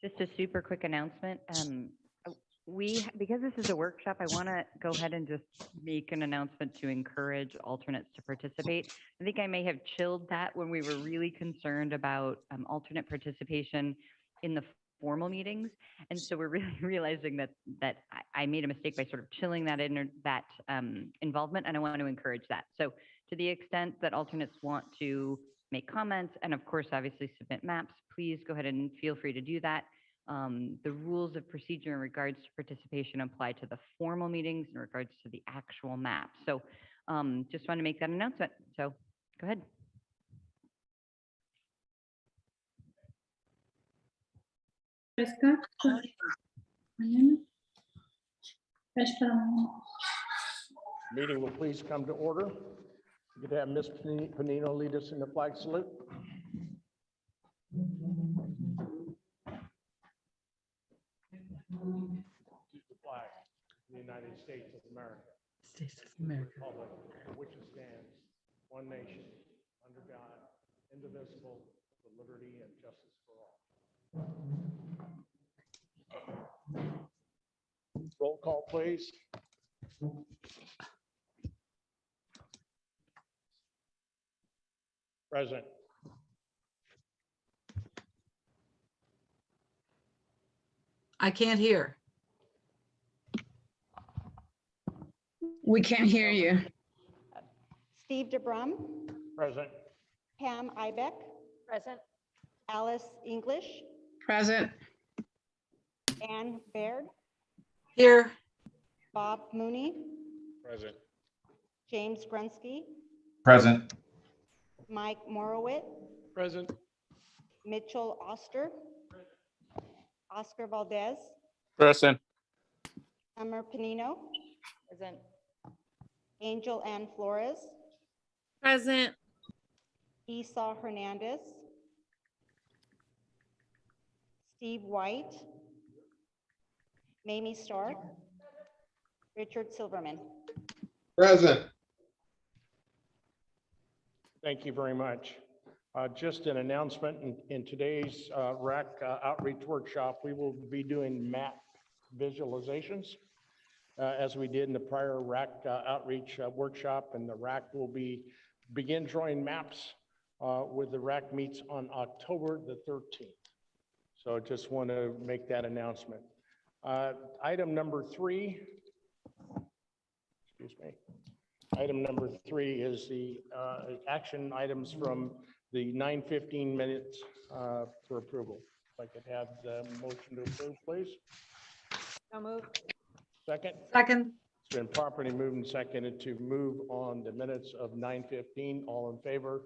Just a super quick announcement. Because this is a workshop, I want to go ahead and just make an announcement to encourage alternates to participate. I think I may have chilled that when we were really concerned about alternate participation in the formal meetings, and so we're really realizing that I made a mistake by sort of chilling that involvement, and I want to encourage that. So to the extent that alternates want to make comments and of course obviously submit maps, please go ahead and feel free to do that. The rules of procedure in regards to participation apply to the formal meetings in regards to the actual map. So just want to make that announcement. So go ahead. Meeting will please come to order. You could have Ms. Panino lead us in the flag salute. The flag of the United States of America. States of America. Republic for which it stands, one nation, under God, indivisible, with liberty and justice for all. Roll call, please. Present. I can't hear. We can't hear you. Steve DeBrum, Present. Pam Ibeck, Present. Alice English, Present. Ann Baird, Here. Bob Mooney, Present. James Grunsky, Present. Mike Morowit, Present. Mitchell Oster, Oscar Valdez, Present. Summer Panino, Present. Angel Ann Flores, Present. Esau Hernandez, Steve White, Mamie Stark, Richard Silverman. Present. Thank you very much. Just an announcement, in today's RAC outreach workshop, we will be doing map visualizations as we did in the prior RAC outreach workshop, and the RAC will begin drawing maps with the RAC meets on October the 13th. So just want to make that announcement. Item number 3, excuse me. Item number 3 is the action items from the 9:15 minutes for approval. If I could have the motion to approve, please. So moved. Second, second, it's been properly moved and seconded to move on the minutes of 9:15. All in favor,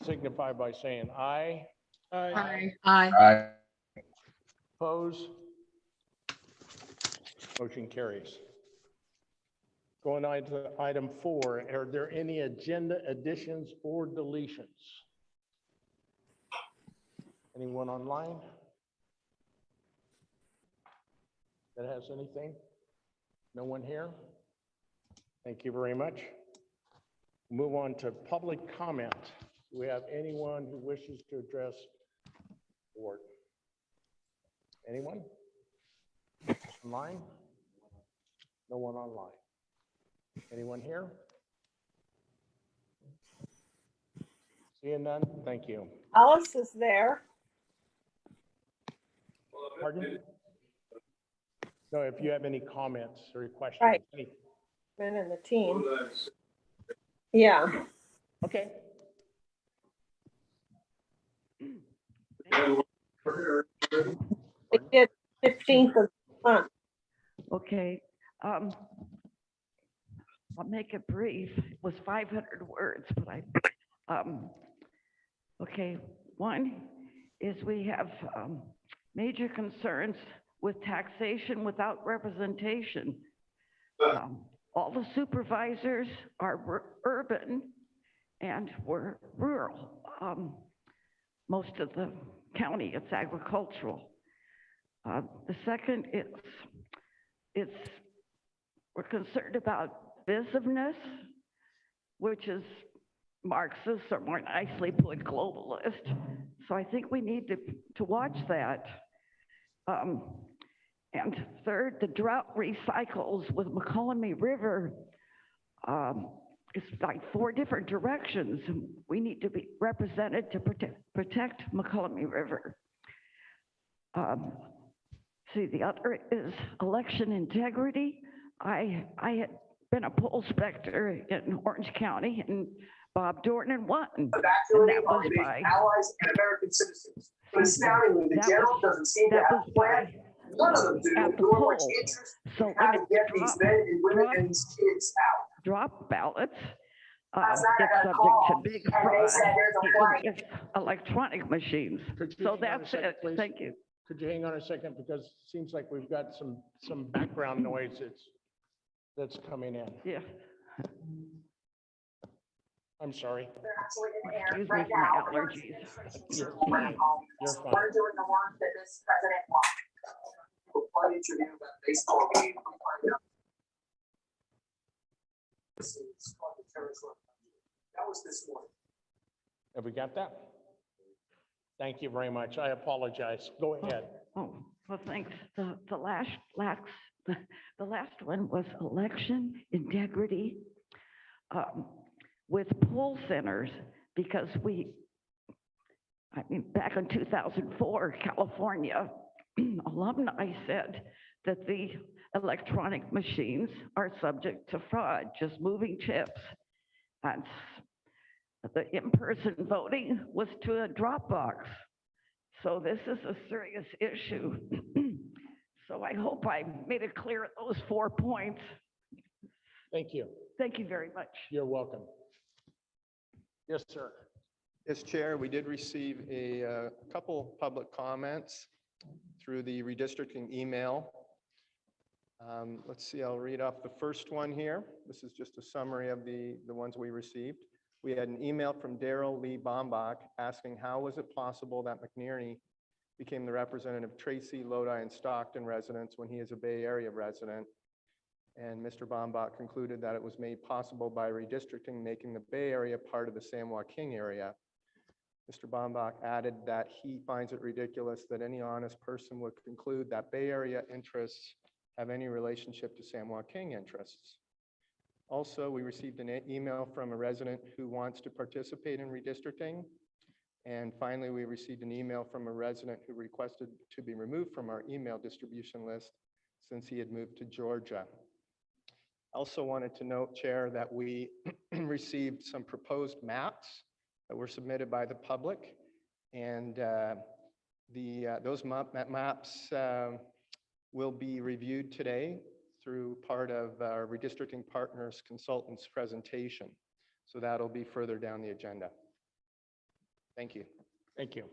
signify by saying aye. Aye. aye. Aye. Oppose? Motion carries. Going on to item 4, are there any agenda additions or deletions? Anyone online that has anything? No one here? Thank you very much. Move on to public comment. Do we have anyone who wishes to address the board? Anyone? Online? No one online. Anyone here? Seeing none, thank you. Alice is there. Pardon? No, if you have any comments or questions. Right. Been in the team. Yeah. Okay. They did 15th of the month. Okay, I'll make it brief. It was 500 words, but okay, one is we have major concerns with taxation without representation. All the supervisors are urban and we're rural. Most of the county, it's agricultural. The second is we're concerned about divisiveness, which is Marxist, or more nicely put, globalist. So I think we need to watch that. And third, the drought recycles with McCollum River. It's like 4 different directions. We need to be represented to protect McCollum River. See, the other is election integrity. I had been a poll inspector in Orange County, and Bob Dornan won. And that was by allies and American citizens. But astoundingly, the general doesn't seem to have a plan. None of them do, at the nor much poll. interest So in how to when get it these men and women and these kids out. drop ballots, Last night I it's got a subject call, to big and they fraud, said there's a even flight. with electronic machines. Could you So hang on a that's second, it. please? Thank you. Could you hang on a second, because it seems like we've got some background noise that's coming in. Yeah. I'm sorry. They're actually in the air Excuse me right for my now. allergies. You're We're fine. You're fine. doing the work that this president wants. Why did you do that baseball game? That was this morning. Have we got that? Thank you very much. I apologize. Go ahead. Oh, well, thanks. The last one was election integrity with poll centers, because back in 2004, California alumni said that the electronic machines are subject to fraud, just moving chips. And the in-person voting was to a drop box. So this is a serious issue. So I hope I made it clear at those 4 points. Thank you. Thank you very much. You're welcome. Yes, sir. Yes, Chair, we did receive a couple public comments through the redistricting email. Let's see, I'll read off the first one here. This is just a summary of the ones we received. We had an email from Daryl Lee Bombach asking how was it possible that McNerney became the representative of Tracy, Lodi, and Stockton residents when he is a Bay Area resident. And Mr. Bombach concluded that it was made possible by redistricting, making the Bay Area part of the San Joaquin area. Mr. Bombach added that he finds it ridiculous that any honest person would conclude that Bay Area interests have any relationship to San Joaquin interests. Also, we received an email from a resident who wants to participate in redistricting, And finally, we received an email from a resident who requested to be removed from our email distribution list since he had moved to Georgia. Also wanted to note, Chair, that we received some proposed maps that were submitted by the public. And those maps will be reviewed today through part of our Redistricting Partners Consultants presentation. So that'll be further down the agenda. Thank you. Thank you.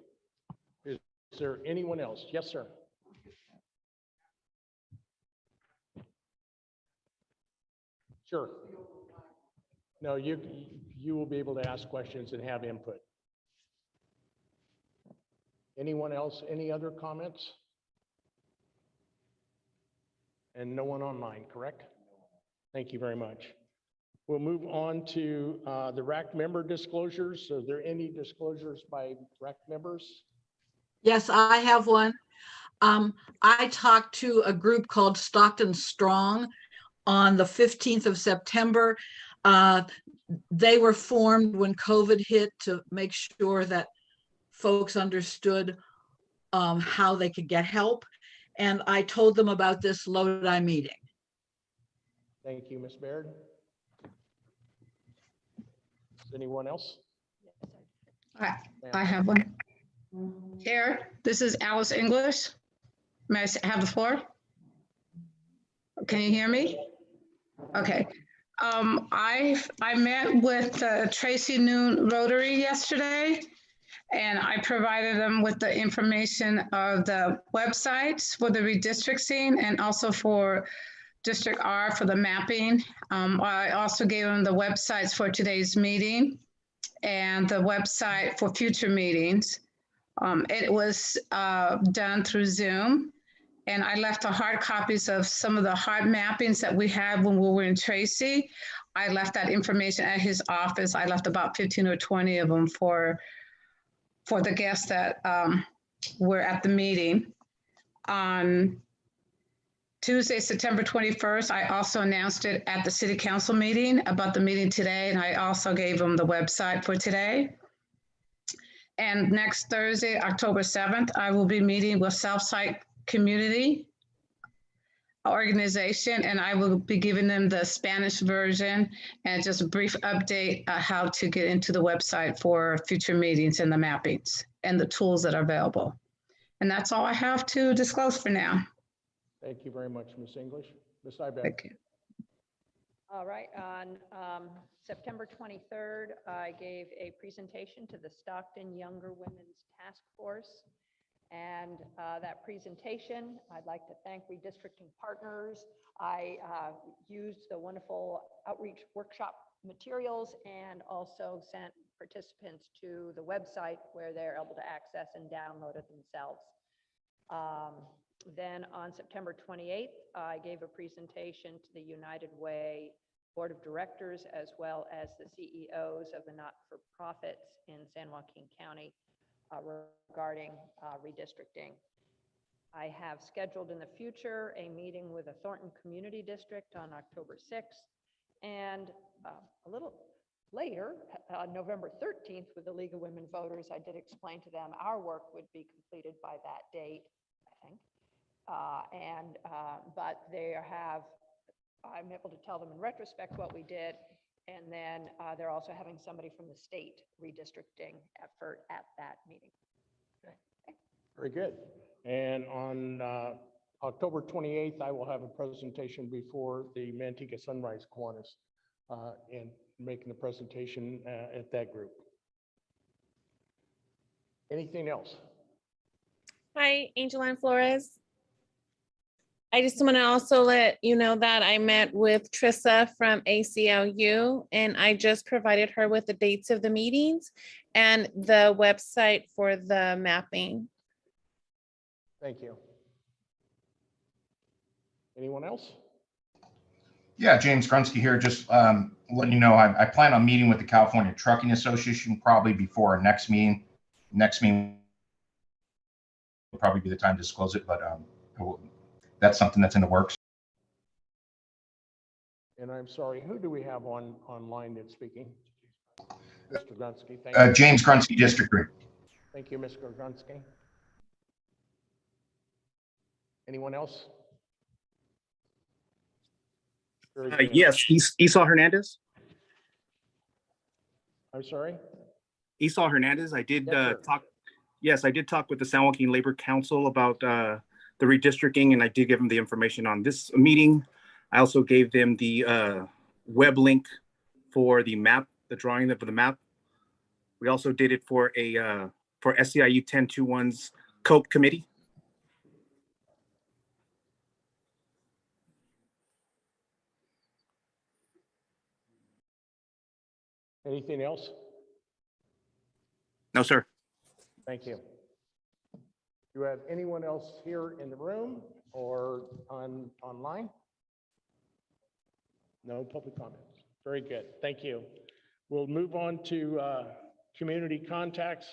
Is there anyone else? Yes, sir. Sure. No, you will be able to ask questions and have input. Anyone else? Any other comments? And no one online, correct? Thank you very much. We'll move on to the RAC member disclosures. Are there any disclosures by RAC members? Yes, I have one. I talked to a group called Stockton Strong on the 15th of September. They were formed when COVID hit to make sure that folks understood how they could get help. And I told them about this Lodi meeting. Thank you, Ms. Baird. Is anyone else? I have one. Chair, this is Alice English. May I have the floor? Can you hear me? Okay. I met with Tracy Noon Rotary yesterday, and I provided them with the information of the websites for the redistricting and also for District R for the mapping. I also gave them the websites for today's meeting and the website for future meetings. It was done through Zoom, and I left the hard copies of some of the hard mappings that we had when we were in Tracy. I left that information at his office. I left about 15 or 20 of them for the guests that were at the meeting. On Tuesday, September 21st, I also announced it at the city council meeting about the meeting today, and I also gave them the website for today. And next Thursday, October 7th, I will be meeting with Southside Community Organization, and I will be giving them the Spanish version and just a brief update how to get into the website for future meetings and the mappings and the tools that are available. And that's all I have to disclose for now. Thank you very much, Ms. English. Ms. Ibach. Thank you. All right, on September 23rd, I gave a presentation to the Stockton Younger Women's Task Force. And that presentation, I'd like to thank Redistricting Partners. I used the wonderful outreach workshop materials and also sent participants to the website where they're able to access and download it themselves. Then on September 28th, I gave a presentation to the United Way Board of Directors, as well as the CEOs of the not-for-profits in San Joaquin County regarding redistricting. I have scheduled in the future a meeting with the Thornton Community District on October 6th, and a little later, November 13th, with the League of Women Voters. I did explain to them our work would be completed by that date, I think. But they have, I'm able to tell them in retrospect what we did, and then they're also having somebody from the state redistricting effort at that meeting. Okay. Very good. And on October 28th, I will have a presentation before the Manteca Sunrise Kiwanis and making the presentation at that group. Anything else? Hi, Angeline Flores. I just want to also let you know that I met with Trissa from ACLU, and I just provided her with the dates of the meetings and the website for the mapping. Thank you. Anyone else? Yeah, James Grunsky here. Just letting you know, I plan on meeting with the California Trucking Association probably before our next meeting. Next meeting will probably be the time to disclose it, but that's something that's in the works. And I'm sorry, who do we have online that's speaking? Mr. Grunsky, thank you. James Grunsky, District 3. Thank you, Ms. Gorgonski. Anyone else? Very good. Yes, Esau Hernandez. I'm sorry? Esau Hernandez. I did Yes, sir. talk. Yes, I did talk with the San Joaquin Labor Council about the redistricting, and I did give them the information on this meeting. I also gave them the web link for the map, the drawing of the map. We also did it for a for SEIU 1021's COPE committee. Anything else? No, sir. Thank you. Do you have anyone else here in the room or online? No public comments. Very good. Thank you. We'll move on to community contacts.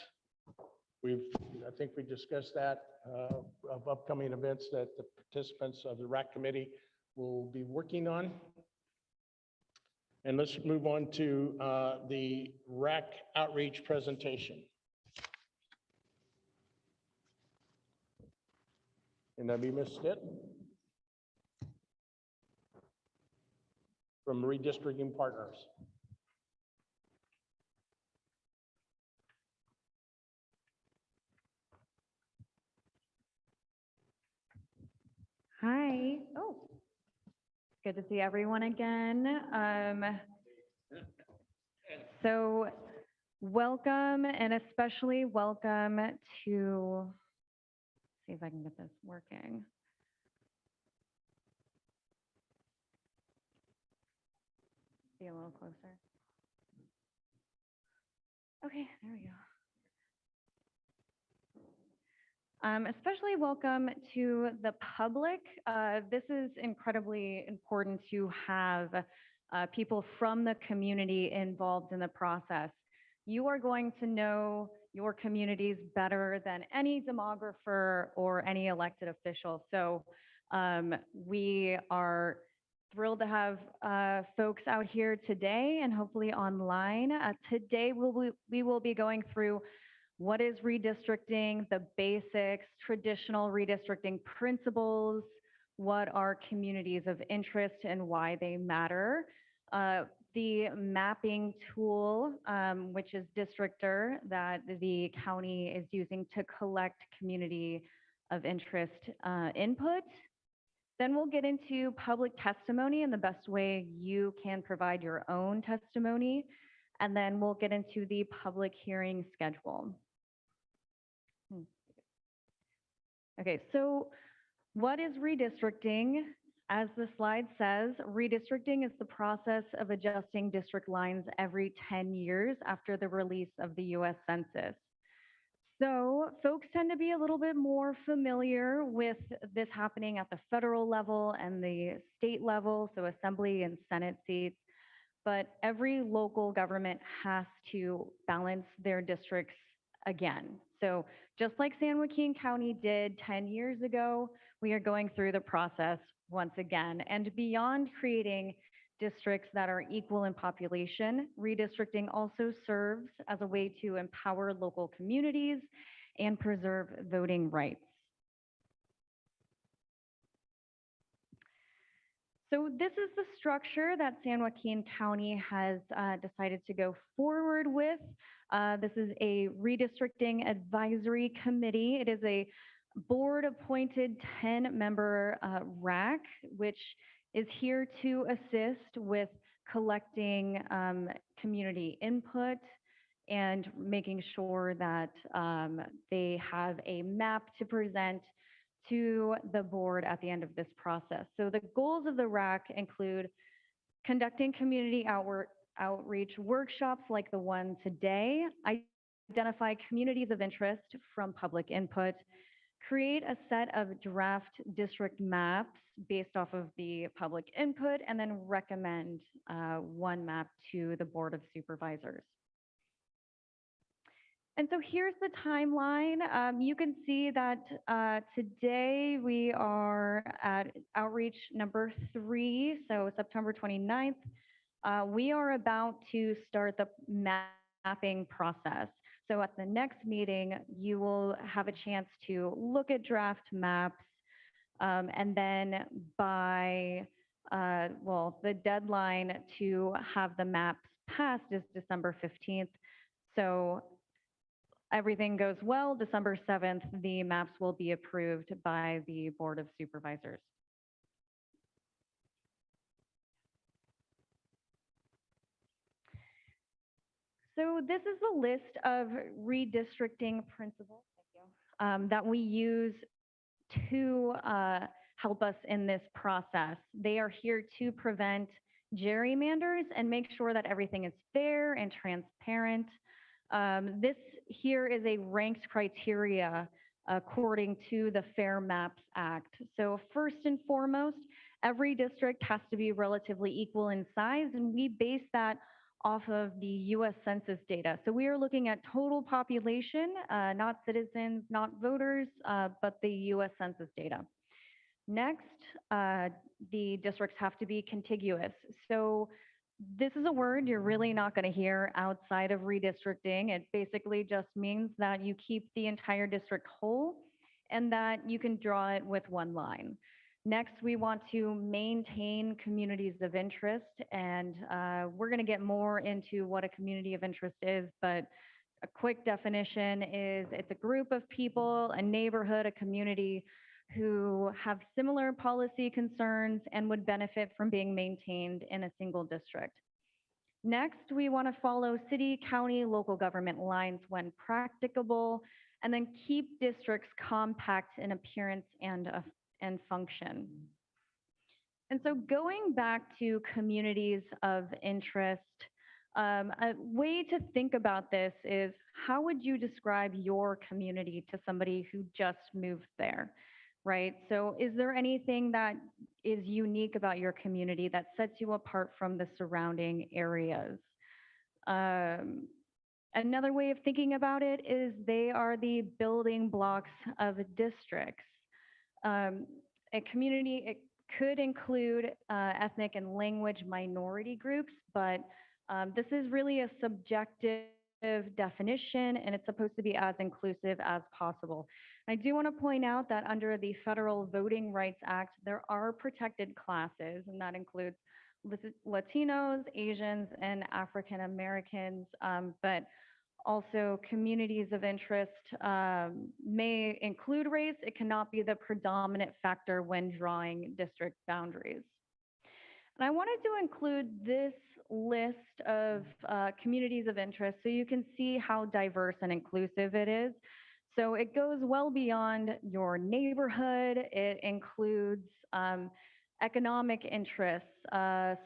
I think we discussed that of upcoming events that the participants of the RAC committee will be working on. And let's move on to the RAC outreach presentation. And have you missed it? From Redistricting Partners. Hi. Oh, good to see everyone again. So welcome, and especially welcome to, see if I can get this working. Be a little closer. Okay, there we go. Especially welcome to the public. This is incredibly important to have people from the community involved in the process. You are going to know your communities better than any demographer or any elected official. So we are thrilled to have folks out here today and hopefully online. Today we will be going through what is redistricting, the basics, traditional redistricting principles, what are communities of interest and why they matter. The mapping tool, which is Districtor, that the county is using to collect community of interest input. Then we'll get into public testimony and the best way you can provide your own testimony. And then we'll get into the public hearing schedule. Okay, so what is redistricting? As the slide says, redistricting is the process of adjusting district lines every 10 years after the release of the US Census. So folks tend to be a little bit more familiar with this happening at the federal level and the state level, so assembly and Senate seats. But every local government has to balance their districts again. So just like San Joaquin County did 10 years ago, we are going through the process once again. And beyond creating districts that are equal in population, redistricting also serves as a way to empower local communities and preserve voting rights. So this is the structure that San Joaquin County has decided to go forward with. This is a redistricting advisory committee. It is a board-appointed 10-member RAC, which is here to assist with collecting community input and making sure that they have a map to present to the board at the end of this process. So the goals of the RAC include conducting community outreach workshops like the one today, identify communities of interest from public input, create a set of draft district maps based off of the public input, and then recommend one map to the Board of Supervisors. And so here's the timeline. You can see that today we are at outreach number 3, so September 29th. We are about to start the mapping process. So at the next meeting, you will have a chance to look at draft maps. And then by, well, the deadline to have the maps passed is December 15th. So everything goes well, December 7th, the maps will be approved by the Board of Supervisors. So this is the list of redistricting principles that we use to help us in this process. They are here to prevent gerrymanders and make sure that everything is fair and transparent. This here is a ranked criteria according to the Fair Maps Act. So first and foremost, every district has to be relatively equal in size, and we base that off of the US Census data. So we are looking at total population, not citizens, not voters, but the US Census data. Next, the districts have to be contiguous. So this is a word you're really not going to hear outside of redistricting. It basically just means that you keep the entire district whole and that you can draw it with one line. Next, we want to maintain communities of interest, and we're going to get more into what a community of interest is, but a quick definition is it's a group of people, a neighborhood, a community who have similar policy concerns and would benefit from being maintained in a single district. Next, we want to follow city, county, local government lines when practicable, and then keep districts compact in appearance and function. And so going back to communities of interest, a way to think about this is how would you describe your community to somebody who just moved there, right? So is there anything that is unique about your community that sets you apart from the surrounding areas? Another way of thinking about it is they are the building blocks of districts. A community, it could include ethnic and language minority groups, but this is really a subjective definition and it's supposed to be as inclusive as possible. I do want to point out that under the Federal Voting Rights Act, there are protected classes, and that includes Latinos, Asians, and African Americans, but also, communities of interest may include race. It cannot be the predominant factor when drawing district boundaries. And I wanted to include this list of communities of interest so you can see how diverse and inclusive it is. So it goes well beyond your neighborhood. It includes economic interests,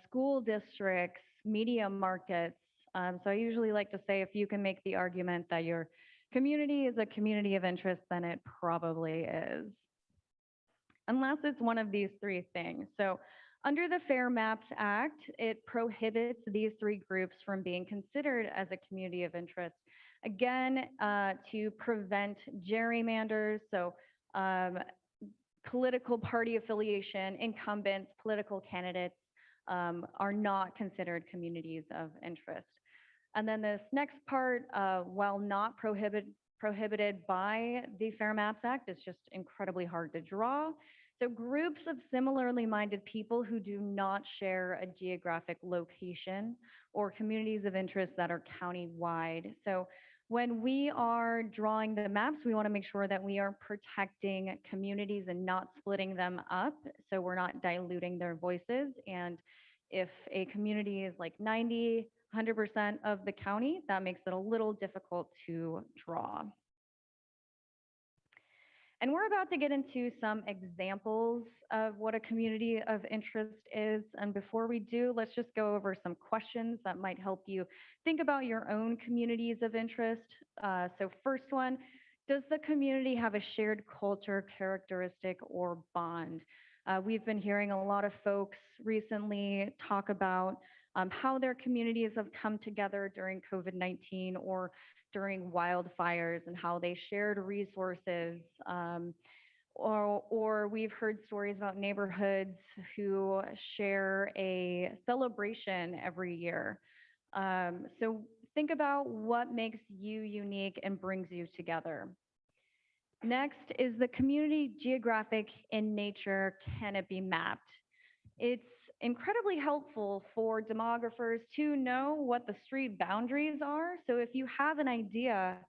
school districts, media markets. So I usually like to say if you can make the argument that your community is a community of interest, then it probably is. Unless it's one of these three things. So under the Fair Maps Act, it prohibits these three groups from being considered as a community of interest. Again, to prevent gerrymanders, so political party affiliation, incumbents, political candidates are not considered communities of interest. And then this next part, while not prohibited by the Fair Maps Act, it's just incredibly hard to draw. So groups of similarly minded people who do not share a geographic location or communities of interest that are county-wide. So when we are drawing the maps, we want to make sure that we are protecting communities and not splitting them up, so we're not diluting their voices. And if a community is like 90, 100% of the county, that makes it a little difficult to draw. And we're about to get into some examples of what a community of interest is. And before we do, let's just go over some questions that might help you think about your own communities of interest. So first one, does the community have a shared culture, characteristic, or bond? We've been hearing a lot of folks recently talk about how their communities have come together during COVID-19 or during wildfires and how they shared resources. Or we've heard stories about neighborhoods who share a celebration every year. So think about what makes you unique and brings you together. Next is the community geographic in nature. Can it be mapped? It's incredibly helpful for demographers to know what the street boundaries are. So if you have an idea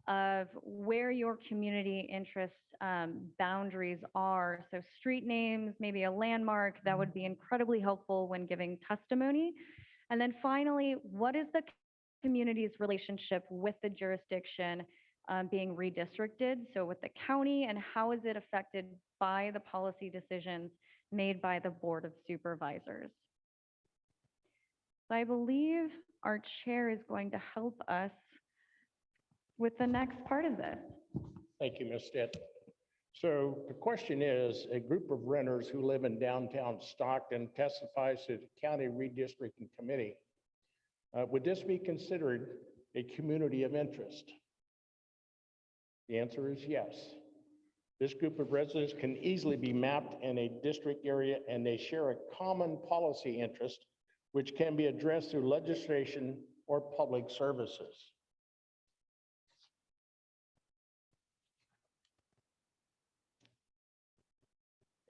of where your community interest boundaries are, so street names, maybe a landmark, that would be incredibly helpful when giving testimony. And then finally, what is the community's relationship with the jurisdiction being redistricted? So with the county, and how is it affected by the policy decisions made by the Board of Supervisors? So I believe our chair is going to help us with the next part of this. Thank you, Ms. Stitt. So the question is, a group of renters who live in downtown Stockton testifies to the county redistricting committee. Would this be considered a community of interest? The answer is yes. This group of residents can easily be mapped in a district area, and they share a common policy interest, which can be addressed through legislation or public services.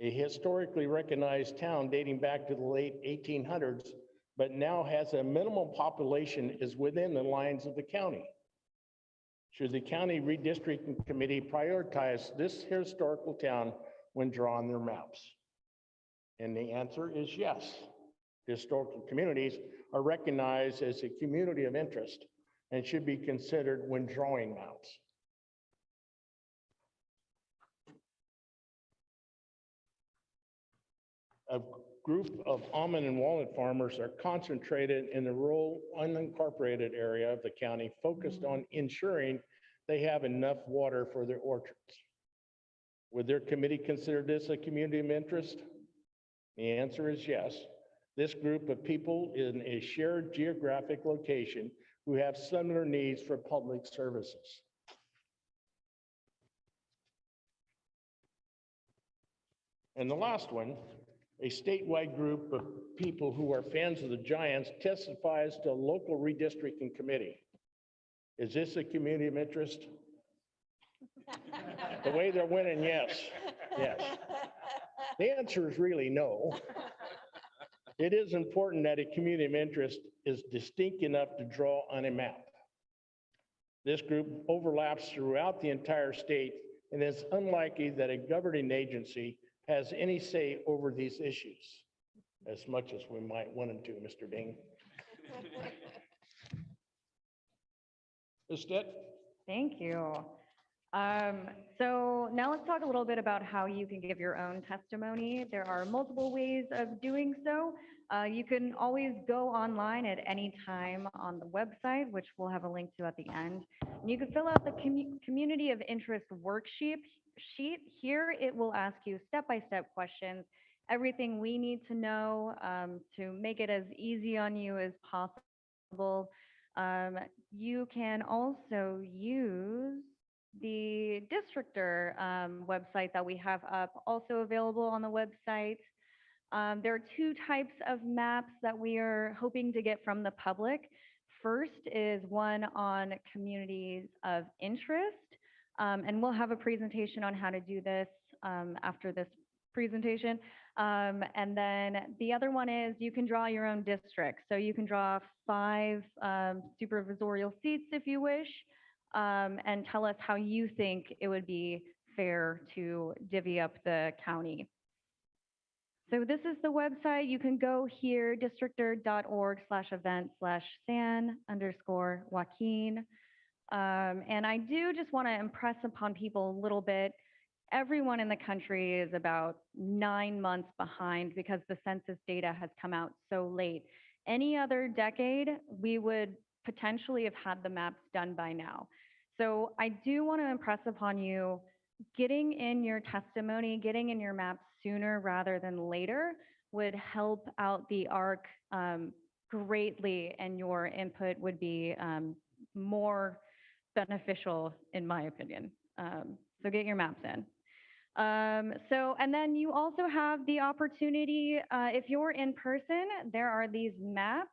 A historically recognized town dating back to the late 1800s, but now has a minimal population, is within the lines of the county. Should the county redistricting committee prioritize this historical town when drawing their maps? And the answer is yes. Historical communities are recognized as a community of interest and should be considered when drawing maps. A group of almond and walnut farmers are concentrated in the rural unincorporated area of the county, focused on ensuring they have enough water for their orchards. Would their committee consider this a community of interest? The answer is yes. This group of people in a shared geographic location who have similar needs for public services. And the last one, a statewide group of people who are fans of the Giants testifies to a local redistricting committee. Is this a community of interest? The way they're winning, yes. Yes. The answer is really no. It is important that a community of interest is distinct enough to draw on a map. This group overlaps throughout the entire state, and it's unlikely that a governing agency has any say over these issues, as much as we might want them to, Mr. Ding. Ms. Stitt? Thank you. So now let's talk a little bit about how you can give your own testimony. There are multiple ways of doing so. You can always go online at any time on the website, which we'll have a link to at the end. And you can fill out the community of interest worksheet. Here, it will ask you step-by-step questions, everything we need to know to make it as easy on you as possible. You can also use the Districtor website that we have up, also available on the website. There are two types of maps that we are hoping to get from the public. First is one on communities of interest, and we'll have a presentation on how to do this after this presentation. And then the other one is you can draw your own district. So you can draw 5 supervisorial seats if you wish, and tell us how you think it would be fair to divvy up the county. So this is the website. You can go here, districtor.org/event/San_Joaquin. And I do just want to impress upon people a little bit. Everyone in the country is about 9 months behind because the census data has come out so late. Any other decade, we would potentially have had the maps done by now. So I do want to impress upon you, getting in your testimony, getting in your maps sooner rather than later would help out the ARC greatly, and your input would be more beneficial, in my opinion. So get your maps in. And then you also have the opportunity, if you're in person, there are these maps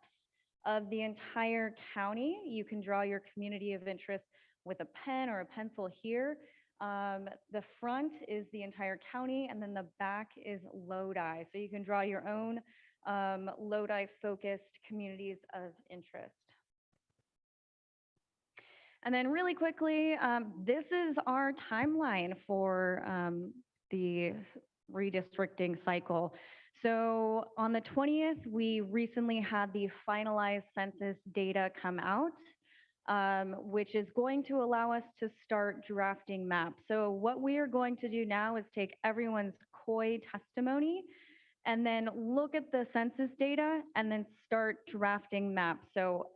of the entire county. You can draw your community of interest with a pen or a pencil here. The front is the entire county, and then the back is Lodi. So you can draw your own Lodi-focused communities of interest. And then really quickly, this is our timeline for the redistricting cycle. So on the 20th, we recently had the finalized census data come out, which is going to allow us to start drafting maps. So what we are going to do now is take everyone's COI testimony and then look at the census data and then start drafting maps. So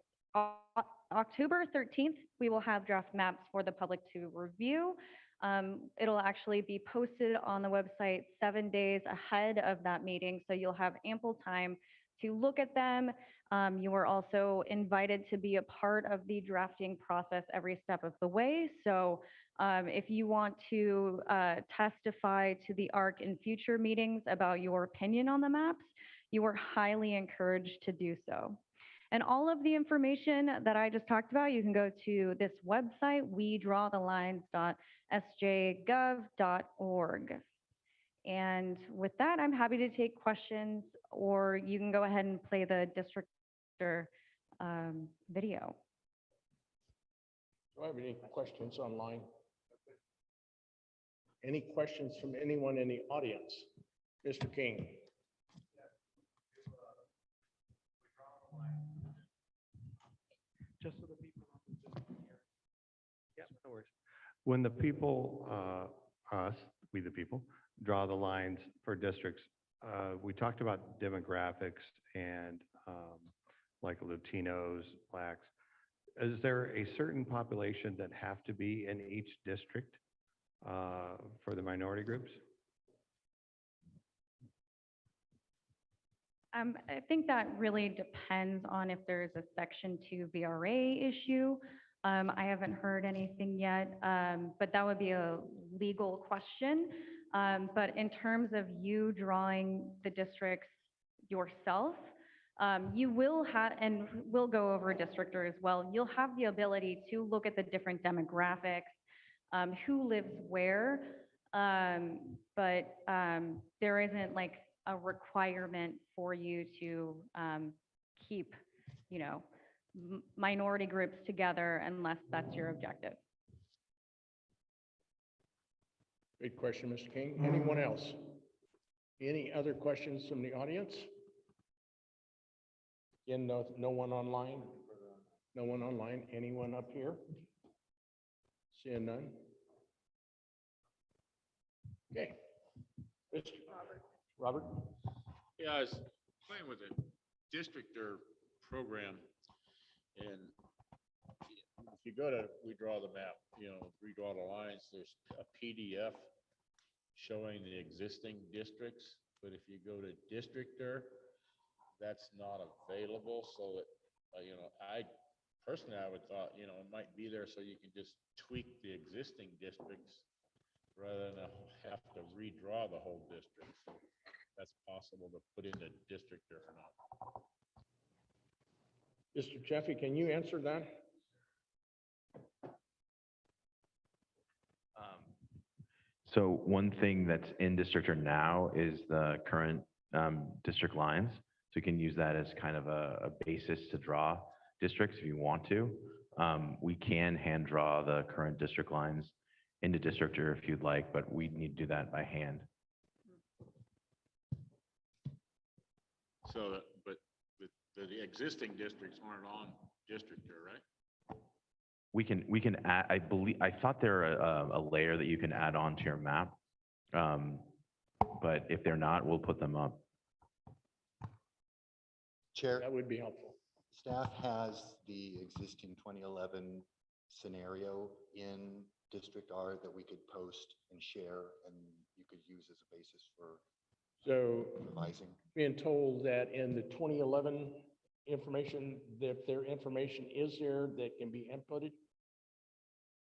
October 13th, we will have draft maps for the public to review. It'll actually be posted on the website 7 days ahead of that meeting, so you'll have ample time to look at them. You are also invited to be a part of the drafting process every step of the way. So if you want to testify to the ARC in future meetings about your opinion on the maps, you are highly encouraged to do so. And all of the information that I just talked about, you can go to this website, wedrawthelines.sjgov.org. And with that, I'm happy to take questions, or you can go ahead and play the Districtor video. Do I have any questions online? Any questions from anyone in the audience? Mr. King? Just so the people. Yeah, no worries. When the people, us, we the people, draw the lines for districts, we talked about demographics and like Latinos, Blacks. Is there a certain population that have to be in each district for the minority groups? I think that really depends on if there's a Section 2 VRA issue. I haven't heard anything yet, but that would be a legal question. But in terms of you drawing the districts yourself, you will have, and we'll go over Districtor as well, you'll have the ability to look at the different demographics, who lives where, but there isn't like a requirement for you to keep, you know, minority groups together unless that's your objective. Great question, Mr. King. Anyone else? Any other questions from the audience? Again, no one online? No one online? Anyone up here? Seeing none? Okay. Mr. Robert? Yeah, I was playing with a Districtor program, and if you go to redraw the map, you know, redraw the lines, there's a PDF showing the existing districts, but if you go to Districtor, that's not available. So that, you know, I personally, I would thought, you know, it might be there so you can just tweak the existing districts rather than have to redraw the whole district. So that's possible to put in the Districtor or not. Mr. Jeffy, can you answer that? So one thing that's in Districtor now is the current district lines. So you can use that as kind of a basis to draw districts if you want to. We can hand draw the current district lines into Districtor if you'd like, but we need to do that by hand. So, but the existing districts aren't on Districtor, right? We can add, I thought they're a layer that you can add on to your map. But if they're not, we'll put them up. Chair, that would be helpful. Staff has the existing 2011 scenario in District R that we could post and share, and you could use as a basis for revising. Being told that in the 2011 information, that their information is there that can be inputted?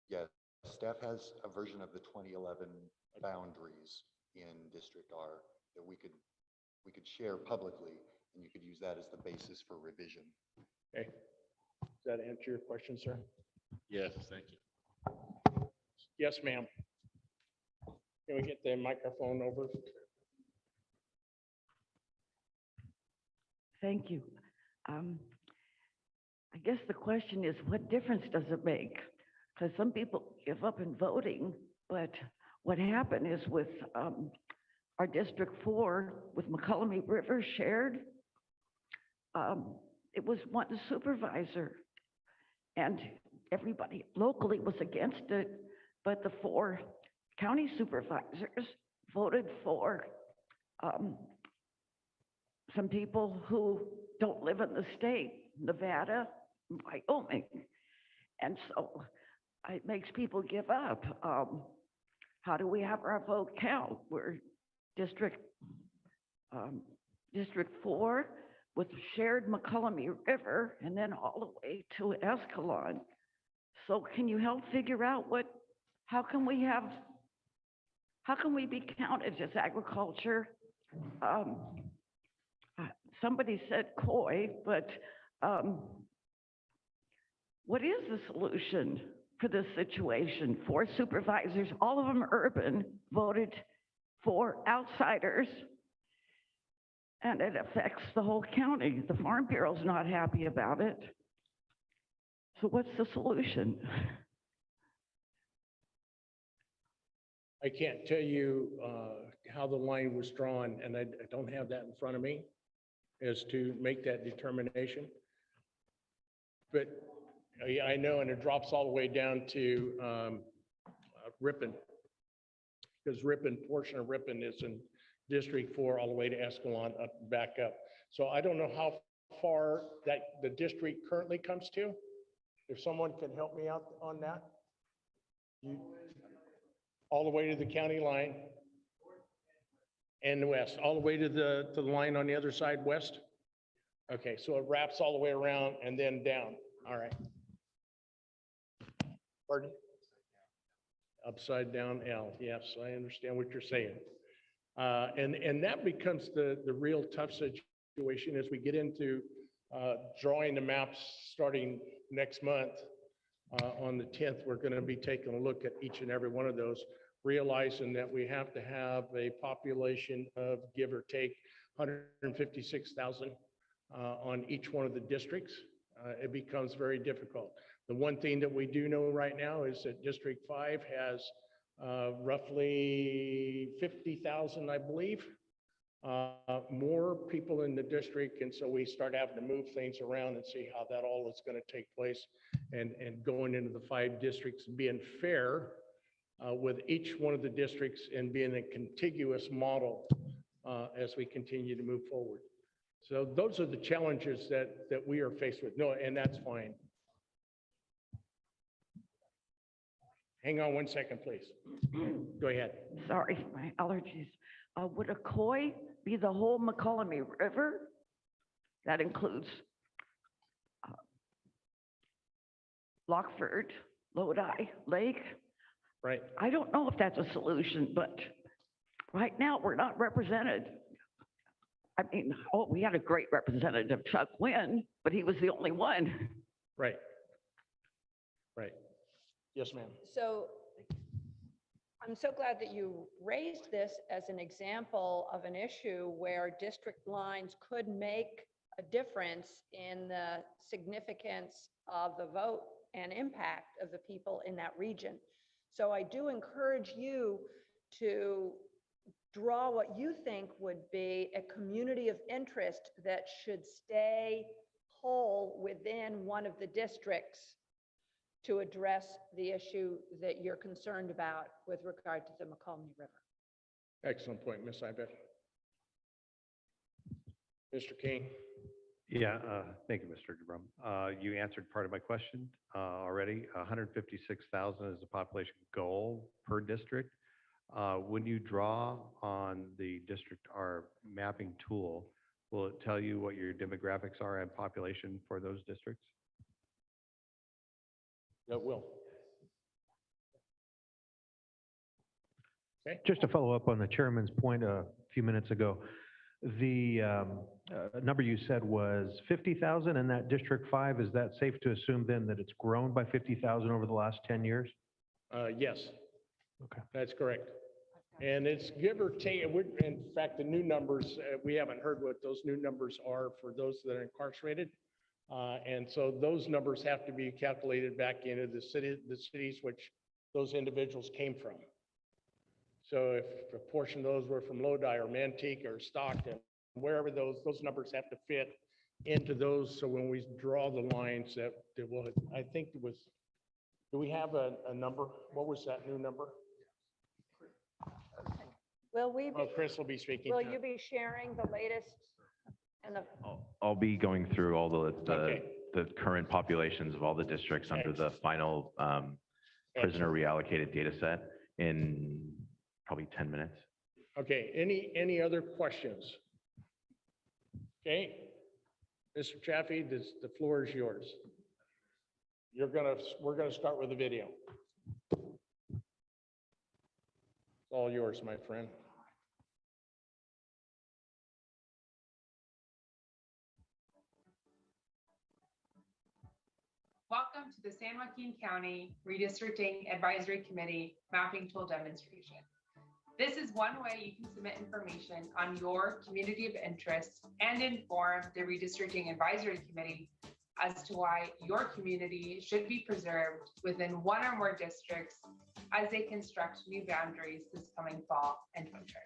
Yes, staff has a version of the 2011 boundaries in District R that we could share publicly, and you could use that as the basis for revision. Okay. Does that answer your question, sir? Yes, thank you. Yes, ma'am. Can we get the microphone over? Thank you. I guess the question is, what difference does it make? Because some people give up in voting, but what happened is with our District 4 with McCollum River shared, it was one supervisor, and everybody locally was against it, but the 4 county supervisors voted for some people who don't live in the state, Nevada, Wyoming. And so it makes people give up. How do we have our vote count? We're District 4 with shared McCollum River and then all the way to Escalon. So can you help figure out how can we be counted as agriculture? Somebody said COI, but what is the solution for this situation? 4 supervisors, all of them urban, voted for outsiders, and it affects the whole county. The Farm Bureau's not happy about it. So what's the solution? I can't tell you how the line was drawn, and I don't have that in front of me as to make that determination. But I know, and it drops all the way down to Ripon, because portion of Ripon is in District 4 all the way to Escalon back up. So I don't know how far that the district currently comes to. If someone can help me out on that. All the way to the county line and the west, all the way to the line on the other side west. Okay, so it wraps all the way around and then down. All right. Pardon? Upside down L. Yes, I understand what you're saying. And that becomes the real tough situation as we get into drawing the maps starting next month. On the 10th, we're going to be taking a look at each and every one of those, realizing that we have to have a population of, give or take, 156,000 on each one of the districts. It becomes very difficult. The one thing that we do know right now is that District 5 has roughly 50,000, I believe, more people in the district. And so we start having to move things around and see how that all is going to take place, and going into the 5 districts, being fair with each one of the districts and being a contiguous model as we continue to move forward. So those are the challenges that we are faced with. No, and that's fine. Hang on one second, please. Go ahead. Sorry, my allergies. Would a COI be the whole McCollum River? That includes Lockford, Lodi, Lake. Right. I don't know if that's a solution, but right now we're not represented. I mean, we had a great representative, Chuck Wynn, but he was the only one. Right. Right. Yes, ma'am. So I'm so glad that you raised this as an example of an issue where district lines could make a difference in the significance of the vote and impact of the people in that region. So I do encourage you to draw what you think would be a community of interest that should stay whole within one of the districts to address the issue that you're concerned about with regard to the McCollum River. Excellent point, Ms. Ibeth. Mr. King. Yeah, thank you, Mr. DeBrum. You answered part of my question already. 156,000 is the population goal per district. When you draw on the district or mapping tool, will it tell you what your demographics are and population for those districts? That will. Okay. Just to follow up on the chairman's point a few minutes ago, The number you said was 50,000 in that District 5. Is that safe to assume then that it's grown by 50,000 over the last 10 years? Yes, Okay. that's correct. And it's give or take, in fact, the new numbers, we haven't heard what those new numbers are for those that are incarcerated. And so those numbers have to be calculated back into the cities which those individuals came from. So if a portion of those were from Lodi or Manteca or Stockton, wherever those numbers have to fit into those. So when we draw the lines that will, I think it was, do we have a number? What was that new number? Will we Oh, be, Chris will be speaking. will to you it. be sharing the latest and the, I'll be going through all Okay. the current populations of all the districts under the final prisoner reallocated data set in probably 10 minutes. Okay, any other questions? Okay, Mr. Chaffee, the floor is yours. We're gonna start with the video. It's all yours, my friend. Welcome to the San Joaquin County Redistricting Advisory Committee Mapping Tool Demonstration. This is one way you can submit information on your community of interest and inform the Redistricting Advisory Committee as to why your community should be preserved within one or more districts as they construct new boundaries this coming fall and winter.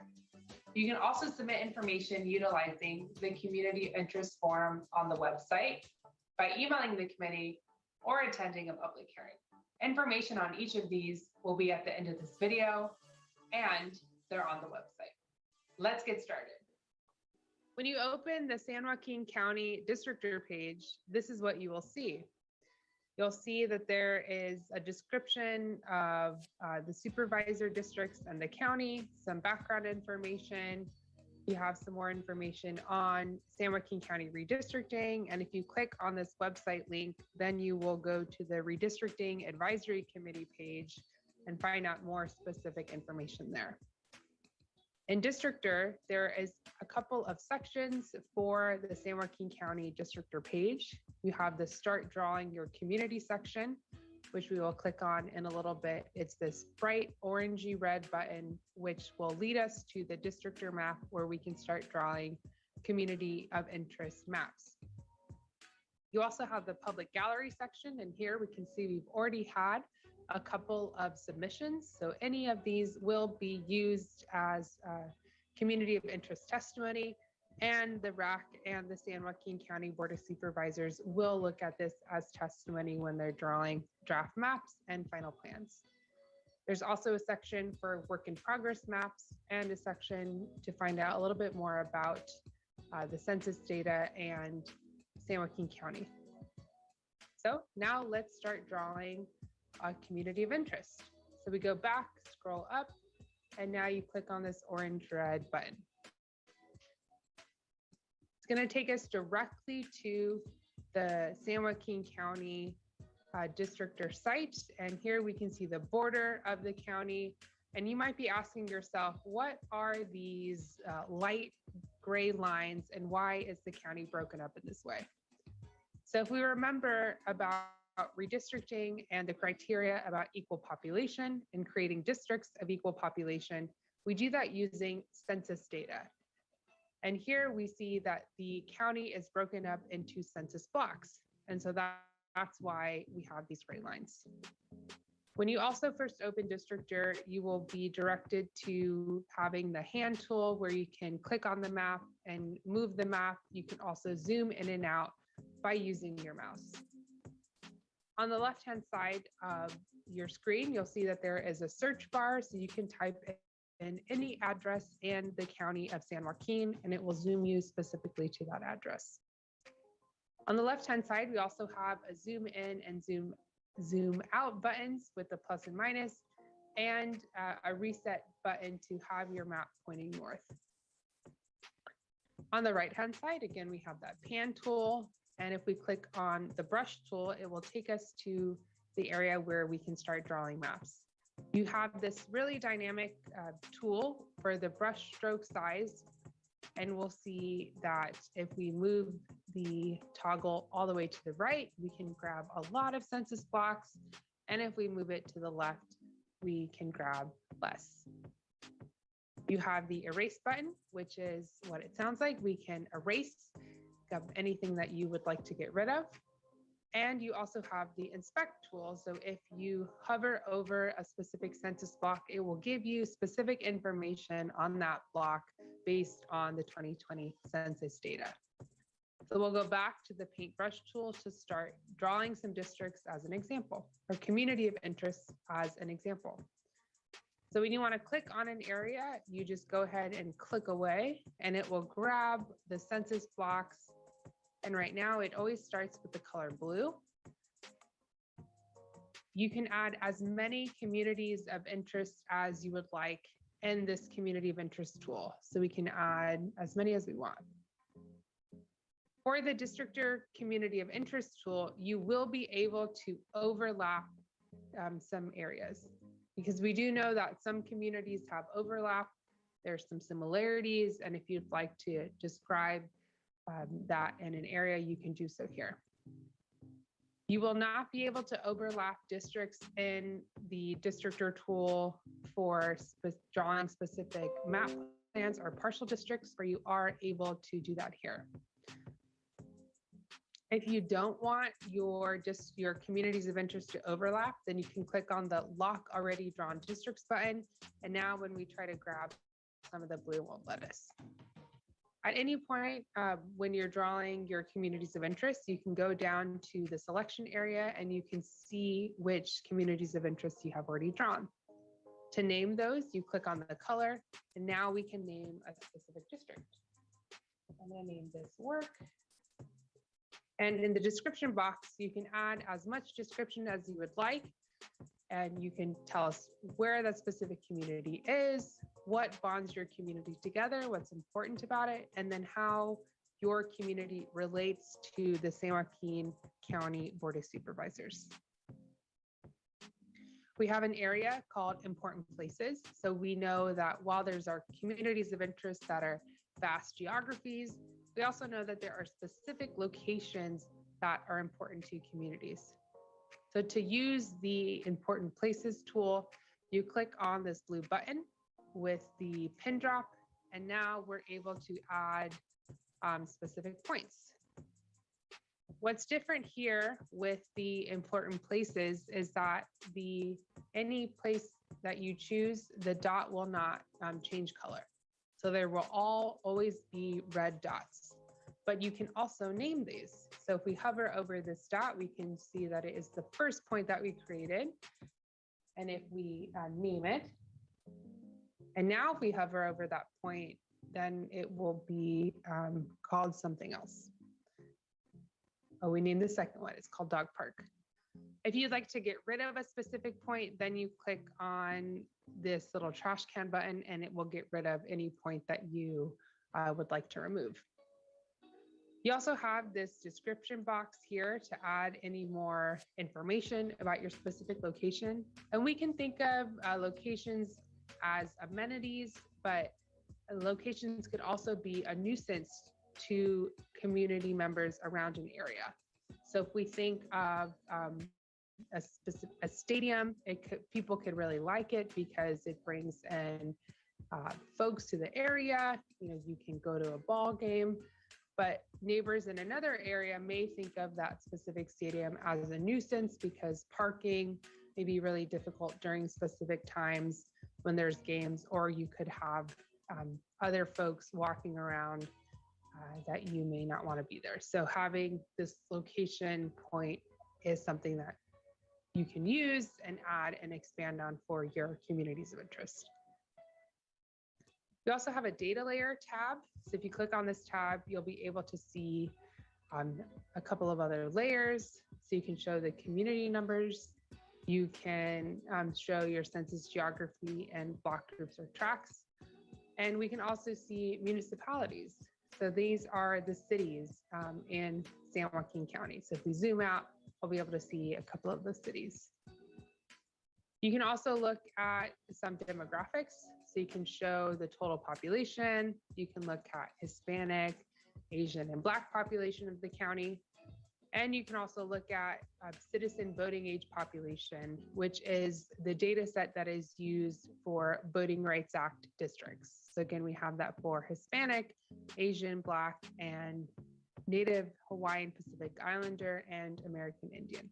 You can also submit information utilizing the Community Interest Forum on the website by emailing the committee or attending a public hearing. Information on each of these will be at the end of this video and they're on the website. Let's get started. When you open the San Joaquin County Districtor page, this is what you will see. You'll see that there is a description of the supervisor districts and the county, some background information. You have some more information on San Joaquin County redistricting. And if you click on this website link, then you will go to the Redistricting Advisory Committee page and find out more specific information there. In Districtor, there is a couple of sections for the San Joaquin County Districtor page. You have the Start Drawing Your Community section, which we will click on in a little bit. It's this bright orangey red button, which will lead us to the Districtor map where we can start drawing community of interest maps. You also have the Public Gallery section, and here we can see we've already had a couple of submissions. So any of these will be used as community of interest testimony, and the RAC and the San Joaquin County Board of Supervisors will look at this as testimony when they're drawing draft maps and final plans. There's also a section for work in progress maps and a section to find out a little bit more about the census data and San Joaquin County. So now let's start drawing a community of interest. So we go back, scroll up, and now you click on this orange red button. It's going to take us directly to the San Joaquin County Districtor site. And here we can see the border of the county. And you might be asking yourself, what are these light gray lines and why is the county broken up in this way? So if we remember about redistricting and the criteria about equal population and creating districts of equal population, we do that using census data. And here we see that the county is broken up into census blocks. And so that's why we have these gray lines. When you also first open Districtor, you will be directed to having the hand tool where you can click on the map and move the map. You can also zoom in and out by using your mouse. On the left-hand side of your screen, you'll see that there is a search bar, so you can type in any address in the county of San Joaquin, and it will zoom you specifically to that address. On the left-hand side, we also have a zoom in and zoom out buttons with the plus and minus, and a reset button to have your map pointing north. On the right-hand side, again, we have that pan tool. And if we click on the brush tool, it will take us to the area where we can start drawing maps. You have this really dynamic tool for the brush stroke size. And we'll see that if we move the toggle all the way to the right, we can grab a lot of census blocks. And if we move it to the left, we can grab less. You have the erase button, which is what it sounds like. We can erase anything that you would like to get rid of. And you also have the inspect tool. So if you hover over a specific census block, it will give you specific information on that block based on the 2020 census data. So we'll go back to the paintbrush tool to start drawing some districts as an example, or community of interest as an example. So when you want to click on an area, you just go ahead and click away and it will grab the census blocks. And right now it always starts with the color blue. You can add as many communities of interest as you would like in this community of interest tool. So we can add as many as we want. For the Districtor community of interest tool, you will be able to overlap some areas, because we do know that some communities have overlap. There's some similarities, and if you'd like to describe that in an area, you can do so here. You will not be able to overlap districts in the Districtor tool for drawing specific map plans or partial districts, where you are able to do that here. If you don't want your communities of interest to overlap, then you can click on the Lock Already Drawn Districts button. And now when we try to grab some of the blue, won't let us. At any point when you're drawing your communities of interest, you can go down to the selection area and you can see which communities of interest you have already drawn. To name those, you click on the color, and now we can name a specific district. I'm going to name this work. And in the description box, you can add as much description as you would like. And you can tell us where that specific community is, what bonds your community together, what's important about it, and then how your community relates to the San Joaquin County Board of Supervisors. We have an area called Important Places. So we know that while there's our communities of interest that are vast geographies, we also know that there are specific locations that are important to communities. So to use the Important Places tool, you click on this blue button with the pin drop, and now we're able to add specific points. What's different here with the Important Places is that any place that you choose, the dot will not change color. So there will always be red dots, but you can also name these. So if we hover over this dot, we can see that it is the first point that we created. And if we name it, and now if we hover over that point, then it will be called something else. Oh, we named the second one, it's called Dog Park. If you'd like to get rid of a specific point, then you click on this little trash can button and it will get rid of any point that you would like to remove. You also have this description box here to add any more information about your specific location. And we can think of locations as amenities, but locations could also be a nuisance to community members around an area. So if we think of a stadium, people could really like it because it brings in folks to the area. You know, you can go to a ball game, but neighbors in another area may think of that specific stadium as a nuisance because parking may be really difficult during specific times when there's games, or you could have other folks walking around that you may not want to be there. So having this location point is something that you can use and add and expand on for your communities of interest. We also have a data layer tab. So if you click on this tab, you'll be able to see a couple of other layers. So you can show the community numbers. You can show your census geography and block groups or tracts. And we can also see municipalities. So these are the cities in San Joaquin County. So if we zoom out, we'll be able to see a couple of the cities. You can also look at some demographics. So So you can show the total population. You can look at Hispanic, Asian, and Black population of the county. And you can also look at citizen voting age population, which is the data set that is used for Voting Rights Act districts. So again, we have that for Hispanic, Asian, Black, and Native Hawaiian Pacific Islander and American Indian.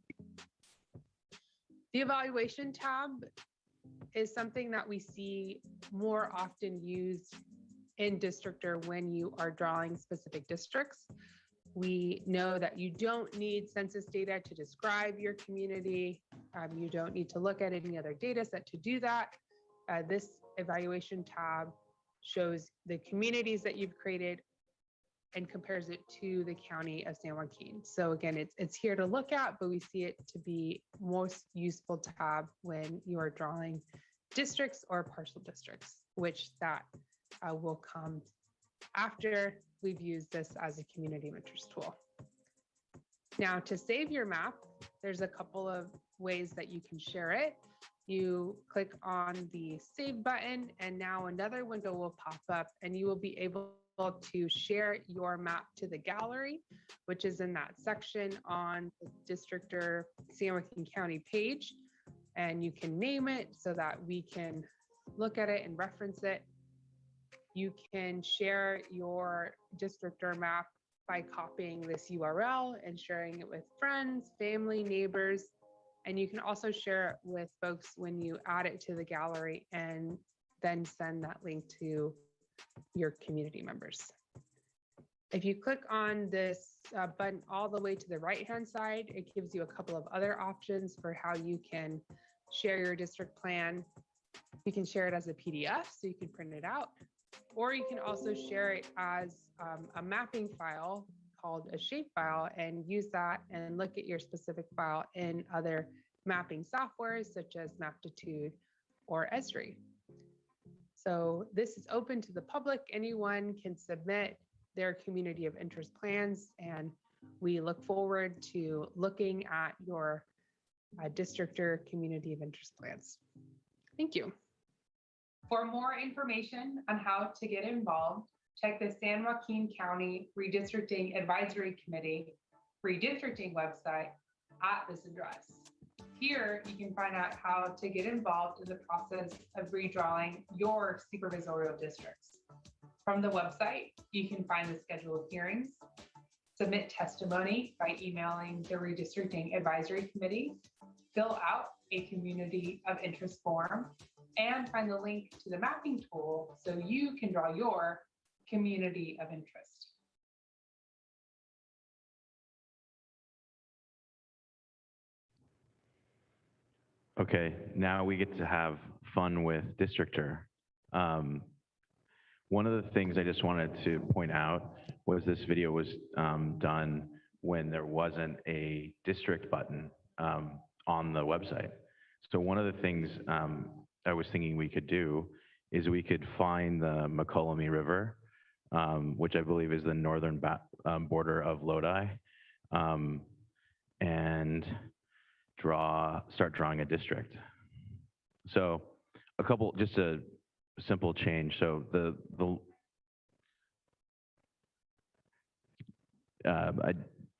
The evaluation tab is something that we see more often used in Districtor when you are drawing specific districts. We know that you don't need census data to describe your community. You don't need to look at any other data set to do that. This evaluation tab shows the communities that you've created and compares it to the county of San Joaquin. So again, it's here to look at, but we see it to be most useful tab when you are drawing districts or partial districts, which that will come after we've used this as a community of interest tool. Now, to save your map, there's a couple of ways that you can share it. You click on the save button and now another window will pop up and you will be able to share your map to the gallery, which is in that section on the Districtor San Joaquin County page. And you can name it so that we can look at it and reference it. You can share your Districtor map by copying this URL and sharing it with friends, family, neighbors. And you can also share it with folks when you add it to the gallery and then send that link to your community members. If you click on this button all the way to the right-hand side, it gives you a couple of other options for how you can share your district plan. You can share it as a PDF, so you can print it out, or you can also share it as a mapping file called a shapefile and use that and look at your specific file in other mapping softwares such as Maptitude or Esri. So this is open to the public. Anyone can submit their community of interest plans, and we look forward to looking at your Districtor community of interest plans. Thank you. For more information on how to get involved, check the San Joaquin County Redistricting Advisory Committee redistricting website at this address. Here, you can find out how to get involved in the process of redrawing your supervisorial districts. From the website, you can find the schedule of hearings, submit testimony by emailing the Redistricting Advisory Committee, fill out a community of interest form, and find the link to the mapping tool so you can draw your community of interest. Okay, now we get to have fun with Districtor. One of the things I just wanted to point out was this video was done when there wasn't a district button on the website. So one of the things I was thinking we could do is we could find the McCollum River, which I believe is the northern border of Lodi, and start drawing a district. So just a simple change. So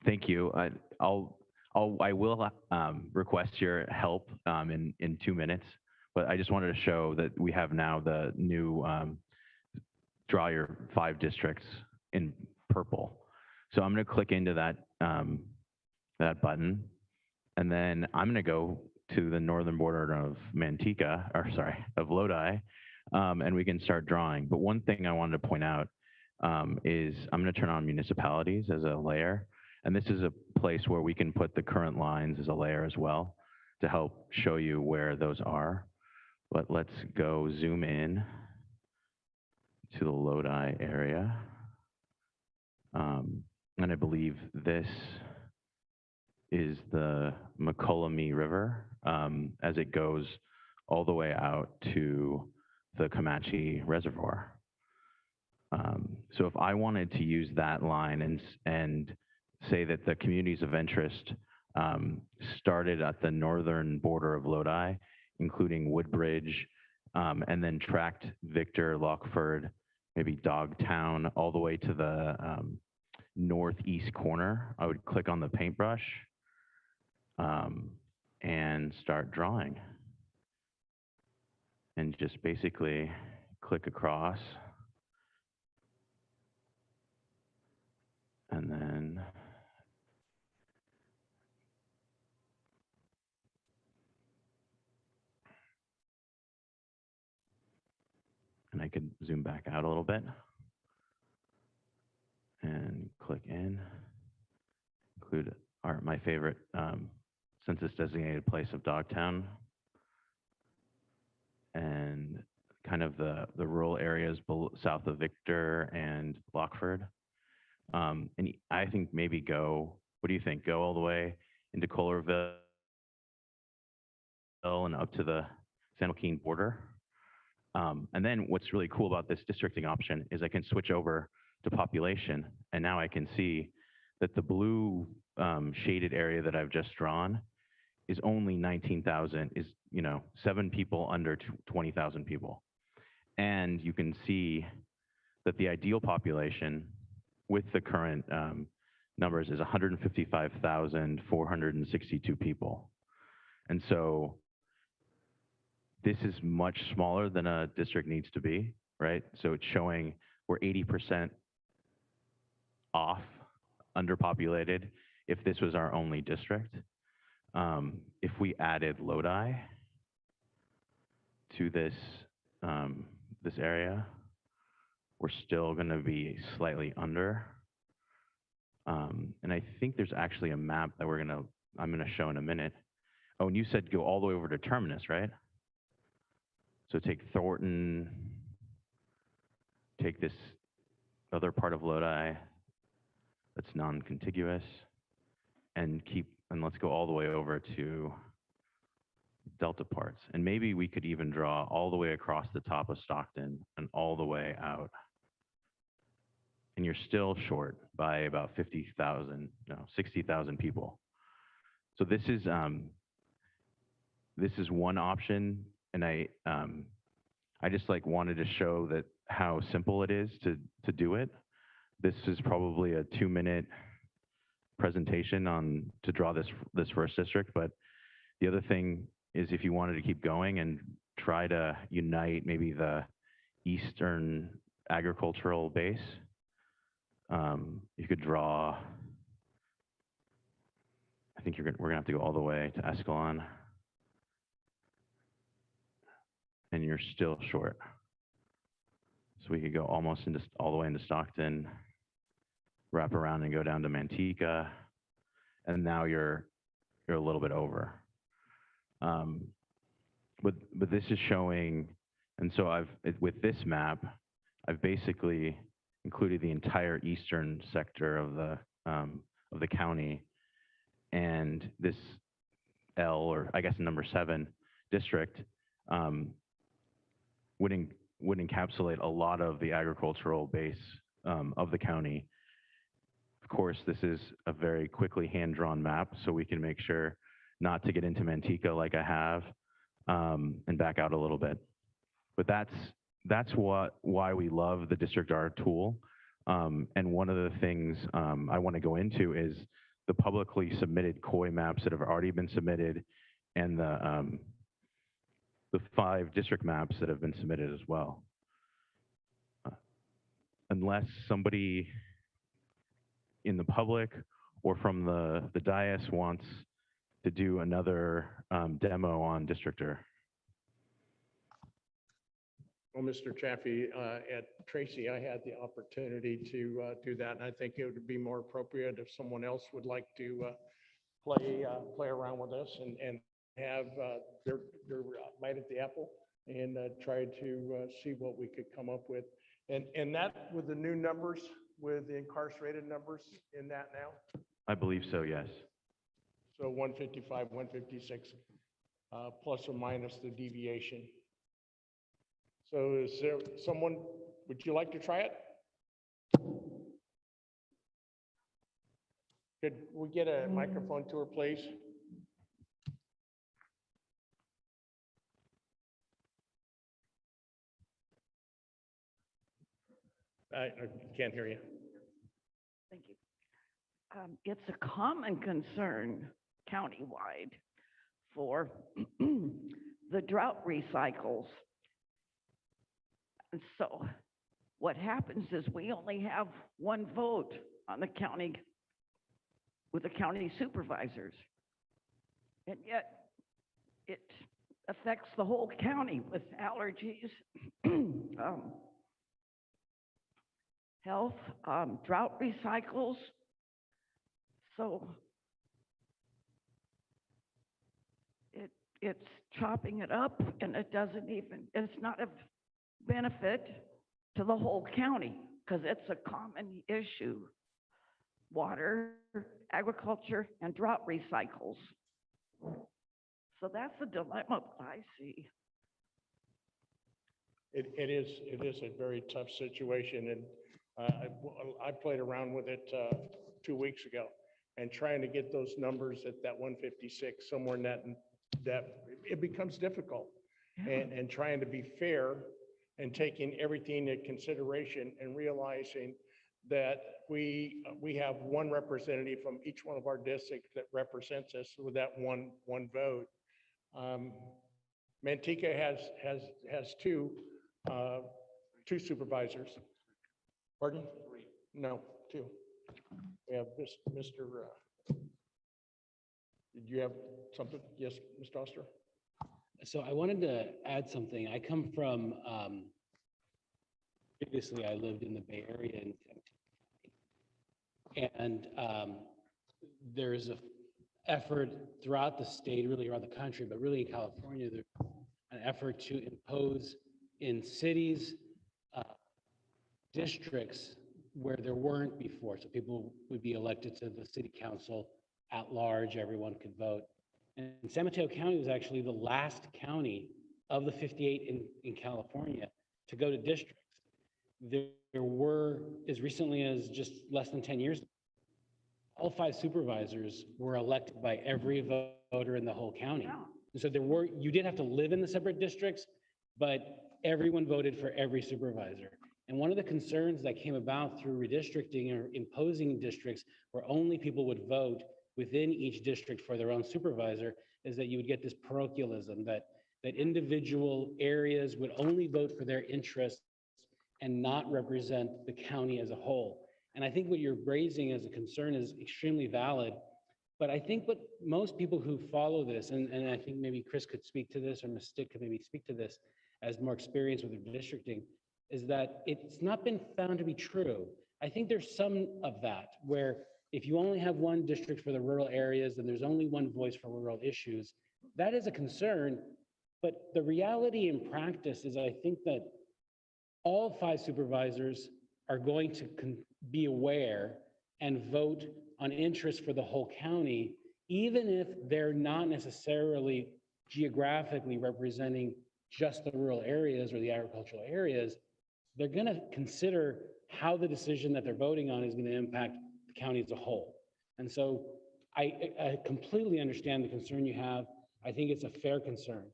thank you. I will request your help in 2 minutes, but I just wanted to show that we have now the new draw your 5 districts in purple. So I'm going to click into that button, and then I'm going to go to the northern border of of Lodi, and we can start drawing. But one thing I wanted to point out is I'm going to turn on municipalities as a layer. And this is a place where we can put the current lines as a layer as well to help show you where those are. But let's go zoom in to the Lodi area. And I believe this is the McCollum River as it goes all the way out to the Comanche Reservoir. So if I wanted to use that line and say that the communities of interest started at the northern border of Lodi, including Woodbridge and then tracked Victor, Lockford, maybe Dogtown, all the way to the northeast corner, I would click on the paintbrush and start drawing. And just basically click across. And then and I could zoom back out a little bit and click in, include my favorite census designated place of Dogtown, and kind of the rural areas south of Victor and Lockford. And I think maybe go, what do you think? Go all the way into Kohlerville and up to the San Joaquin border. And then what's really cool about this districting option is I can switch over to population, and now I can see that the blue shaded area that I've just drawn is only 19,000, is 7 people under 20,000 people. And you can see that the ideal population with the current numbers is 155,462 people. And so this is much smaller than a district needs to be, right? So it's showing we're 80% off, underpopulated, if this was our only district. If we added Lodi to this, this area, we're still going to be slightly under. And I think there's actually a map that I'm going to show in a minute. Oh, and you said go all the way over to Terminus, right? So take Thornton, take this other part of Lodi that's non-contiguous, and let's go all the way over to Delta parts. And maybe we could even draw all the way across the top of Stockton and all the way out. And you're still short by about 60,000 people. So this is one option, and I just wanted to show that how simple it is to do it. This is probably a 2-minute presentation to draw this first district, but the other thing is if you wanted to keep going and try to unite maybe the eastern agricultural base, you could draw, I think we're gonna have to go all the way to Escalon, and you're still short. So we could go almost all the way into Stockton, wrap around and go down to Manteca, and now you're a little bit over. But this is showing, and so with this map, I've basically included the entire eastern sector of the county, and this L, or I guess number 7 district, would encapsulate a lot of the agricultural base of the county. Of course, this is a very quickly hand-drawn map, so we can make sure not to get into Manteca like I have, and back out a little bit. But that's why we love the District R tool. And one of the things I want to go into is the publicly submitted COI maps that have already been submitted, and the 5 district maps that have been submitted as well. Unless somebody in the public or from the dais wants to do another demo on Districtor. Well, Mr. Chaffee, at Tracy, I had the opportunity to do that, and I think it would be more appropriate if someone else would like to play around with this and have their bite at the apple and try to see what we could come up with. And that with the new numbers, with the incarcerated numbers in that now? I believe so, yes. So 155, 156, plus or minus the deviation. So is there someone, would you like to try it? Could we get a microphone to her, please? I can't hear you. Thank you. It's a common concern countywide for the drought recycles. And so what happens is we only have one vote on the county with the county supervisors. And yet it affects the whole county with allergies, health, drought recycles. So it's chopping it up, and it's not a benefit to the whole county because it's a common issue. Water, agriculture, and drought recycles. So that's the dilemma I see. It is a very tough situation, and I played around with it 2 weeks ago, and trying to get those numbers at that 156 somewhere in that it becomes difficult, and trying to be fair and taking everything into consideration and realizing that we have one representative from each one of our districts that represents us with that one vote. Manteca has two supervisors. Pardon? Three. No, two. We have this, Mr. Did you have something? Yes, Mr. Oster? So I wanted to add something. I come from, previously I lived in the Bay Area, and there's an effort throughout the state, really around the country, but really in California, there's an effort to impose in cities districts where there weren't before. So people would be elected to the city council at large, everyone could vote. And San Mateo County was actually the last county of the 58 in California to go to districts. There were, as recently as just less than 10 years, all 5 supervisors were elected by every voter in the whole county. Wow. And so you did have to live in the separate districts, but everyone voted for every supervisor. And one of the concerns that came about through redistricting or imposing districts where only people would vote within each district for their own supervisor is that you would get this parochialism, that individual areas would only vote for their interests and not represent the county as a whole. And I think what you're raising as a concern is extremely valid. But I think what most people who follow this, and I think maybe Chris could speak to this, or Ms. Stick could maybe speak to this as more experience with redistricting, is that it's not been found to be true. I think there's some of that, where if you only have one district for the rural areas and there's only one voice for rural issues, that is a concern. But the reality in practice is I think that all 5 supervisors are going to be aware and vote on interests for the whole county, even if they're not necessarily geographically representing just the rural areas or the agricultural areas. They're going to consider how the decision that they're voting on is going to impact the county as a whole. And so I completely understand the concern you have. I think it's a fair concern.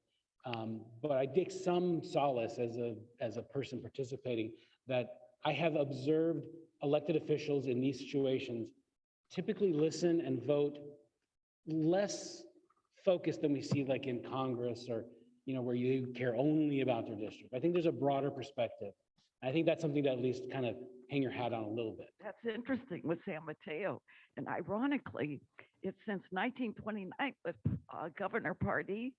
But I take some solace as a person participating that I have observed elected officials in these situations typically listen and vote less focused than we see like in Congress or, where you care only about their district. I think there's a broader perspective. I think that's something to at least kind of hang your hat on a little bit. That's interesting with San Mateo. And ironically, it's since 1929 with Governor Pardee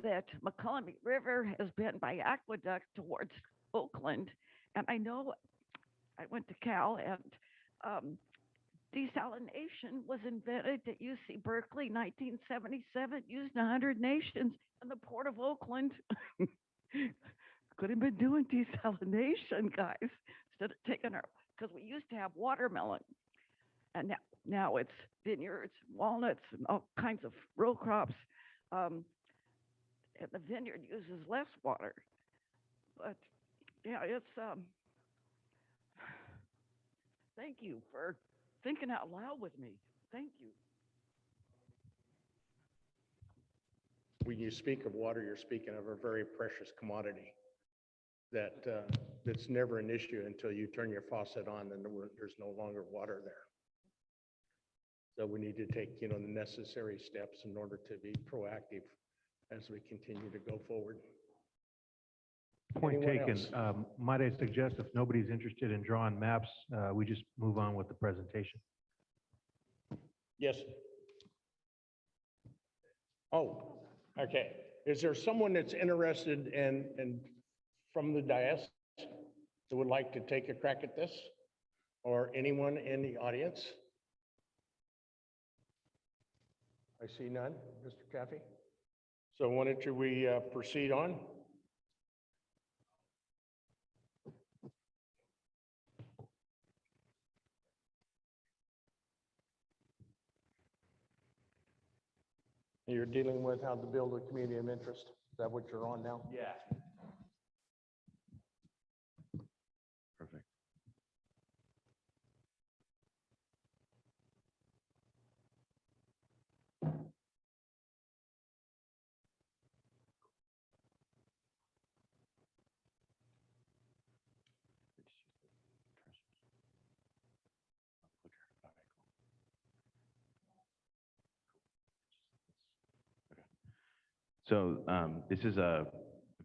that McCollum River has been by aqueduct towards Oakland. And I know I went to Cal, and desalination was invented at UC Berkeley, 1977, used in 100 nations, and the Port of Oakland could have been doing desalination, guys, instead of taking our, because we used to have watermelon, and now it's vineyards, walnuts, and all kinds of row crops. And the vineyard uses less water. But yeah, it's thank you for thinking out loud with me. Thank you. When you speak of water, you're speaking of a very precious commodity that that's never an issue until you turn your faucet on and there's no longer water there. So we need to take, the necessary steps in order to be proactive as we continue to go forward. Point Anyone taken. else? Might I suggest if nobody's interested in drawing maps, we just move on with the presentation? Yes. Oh, okay. Is there someone that's interested in from the dais that would like to take a crack at this? Or anyone in the audience? I see none, Mr. Caffey. So why don't we proceed on? You're dealing with how to build a community of interest. Is that what you're on now? Yeah. Perfect. So this is a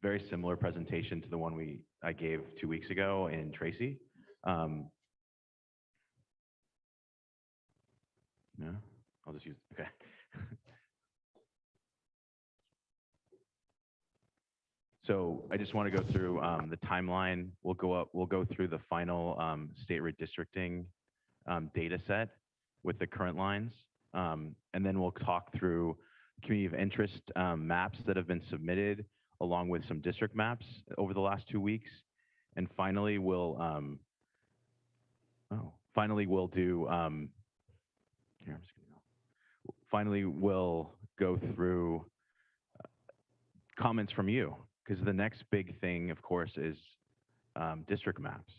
very similar presentation to the one I gave 2 weeks ago in Tracy. No, I'll just use, okay. So I just want to go through the timeline. We'll go through the final state redistricting data set with the current lines. And then we'll talk through community of interest maps that have been submitted along with some district maps over the last 2 weeks. And finally, we'll do, here, I'm just gonna go. Finally, we'll go through comments from you, because the next big thing, of course, is district maps.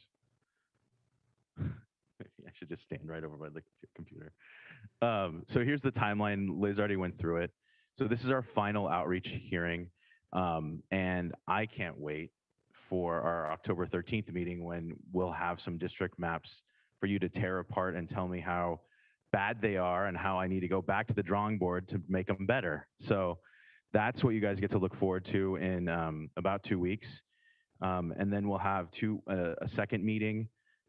I should just stand right over by the computer. So here's the timeline. Liz already went through it. So this is our final outreach hearing. And I can't wait for our October 13th meeting when we'll have some district maps for you to tear apart and tell me how bad they are and how I need to go back to the drawing board to make them better. So that's what you guys get to look forward to in about 2 weeks. And then we'll have a second meeting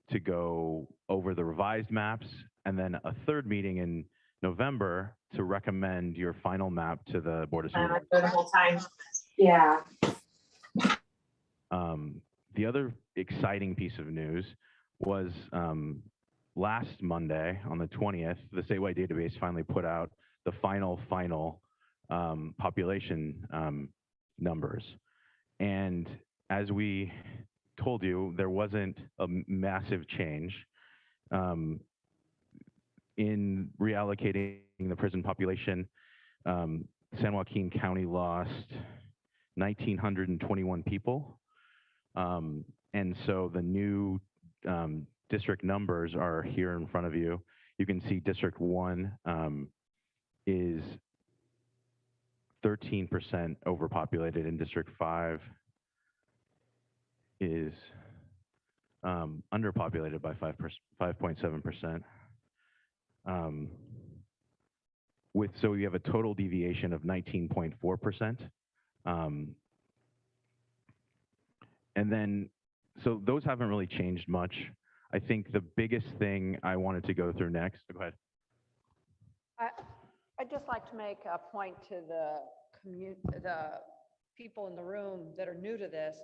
to go over the revised maps, and then a third meeting in November to recommend your final map to the Board of Supervisors. The whole time. Yeah. The other exciting piece of news was last Monday on the 20th, the statewide database finally put out the final population numbers. And as we told you, there wasn't a massive change in reallocating the prison population. San Joaquin County lost 1,921 people. And so the new district numbers are here in front of you. You can see District 1 is 13% overpopulated, and District 5 is underpopulated by 5.7%. So you have a total deviation of 19.4%. And then, so those haven't really changed much. I think the biggest thing I wanted to go through next, go ahead. I'd just like to make a point to the people in the room that are new to this,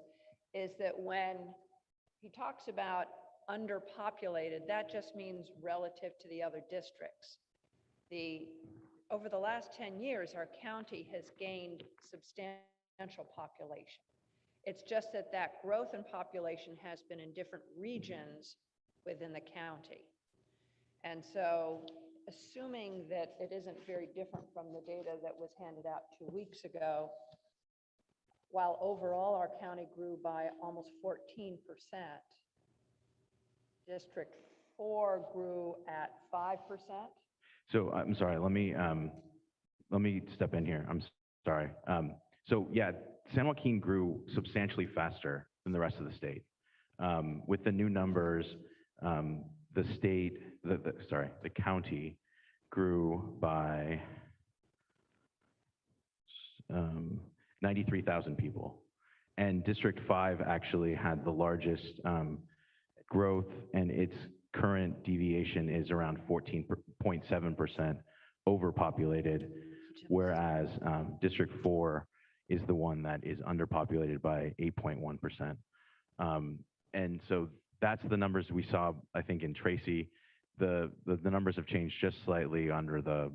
is that when he talks about underpopulated, that just means relative to the other districts. Over the last 10 years, our county has gained substantial population. It's just that growth in population has been in different regions within the county. And so assuming that it isn't very different from the data that was handed out 2 weeks ago, while overall our county grew by almost 14%, District 4 grew at 5%. So I'm sorry, let me step in here. I'm sorry. So yeah, San Joaquin grew substantially faster than the rest of the state. With the new numbers, the state, the county grew by 93,000 people. And District 5 actually had the largest growth, and its current deviation is around 14.7% overpopulated, whereas District 4 is the one that is underpopulated by 8.1%. And so that's the numbers we saw, I think, in Tracy. The numbers have changed just slightly under the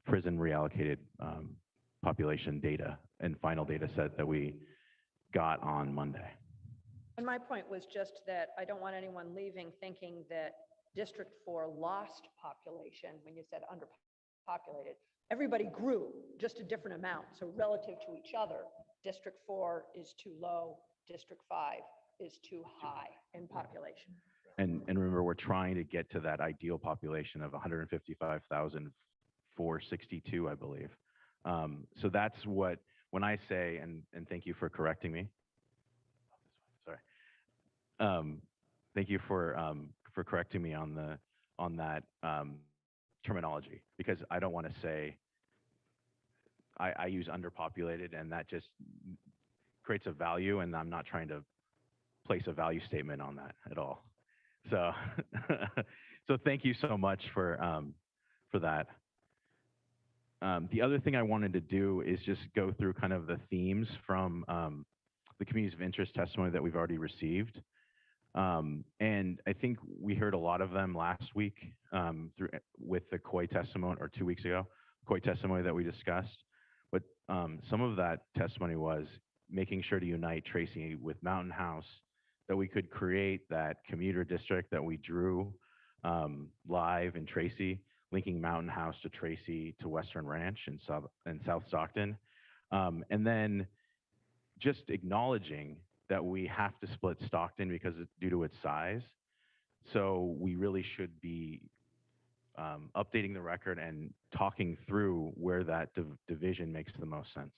prison reallocated population data and final data set that we got on Monday. And my point was just that I don't want anyone leaving thinking that District 4 lost population when you said underpopulated. Everybody grew, just a different amount. So relative to each other, District 4 is too low, District 5 is too high in population. And remember, we're trying to get to that ideal population of 155,462, I believe. So that's what, when I say, and thank you for correcting me. Sorry. Thank you for correcting me on that terminology, because I don't want to say, I use underpopulated, and that just creates a value, and I'm not trying to place a value statement on that at all. So, so thank you so much for that. The other thing I wanted to do is just go through kind of the themes from the communities of interest testimony that we've already received. And I think we heard a lot of them last week with the COI testimony, or 2 weeks ago, COI testimony that we discussed. But some of that testimony was making sure to unite Tracy with Mountain House, that we could create that commuter district that we drew live in Tracy, linking Mountain House to Tracy to Western Ranch and South Stockton. And then just acknowledging that we have to split Stockton because due to its size. So we really should be updating the record and talking through where that division makes the most sense.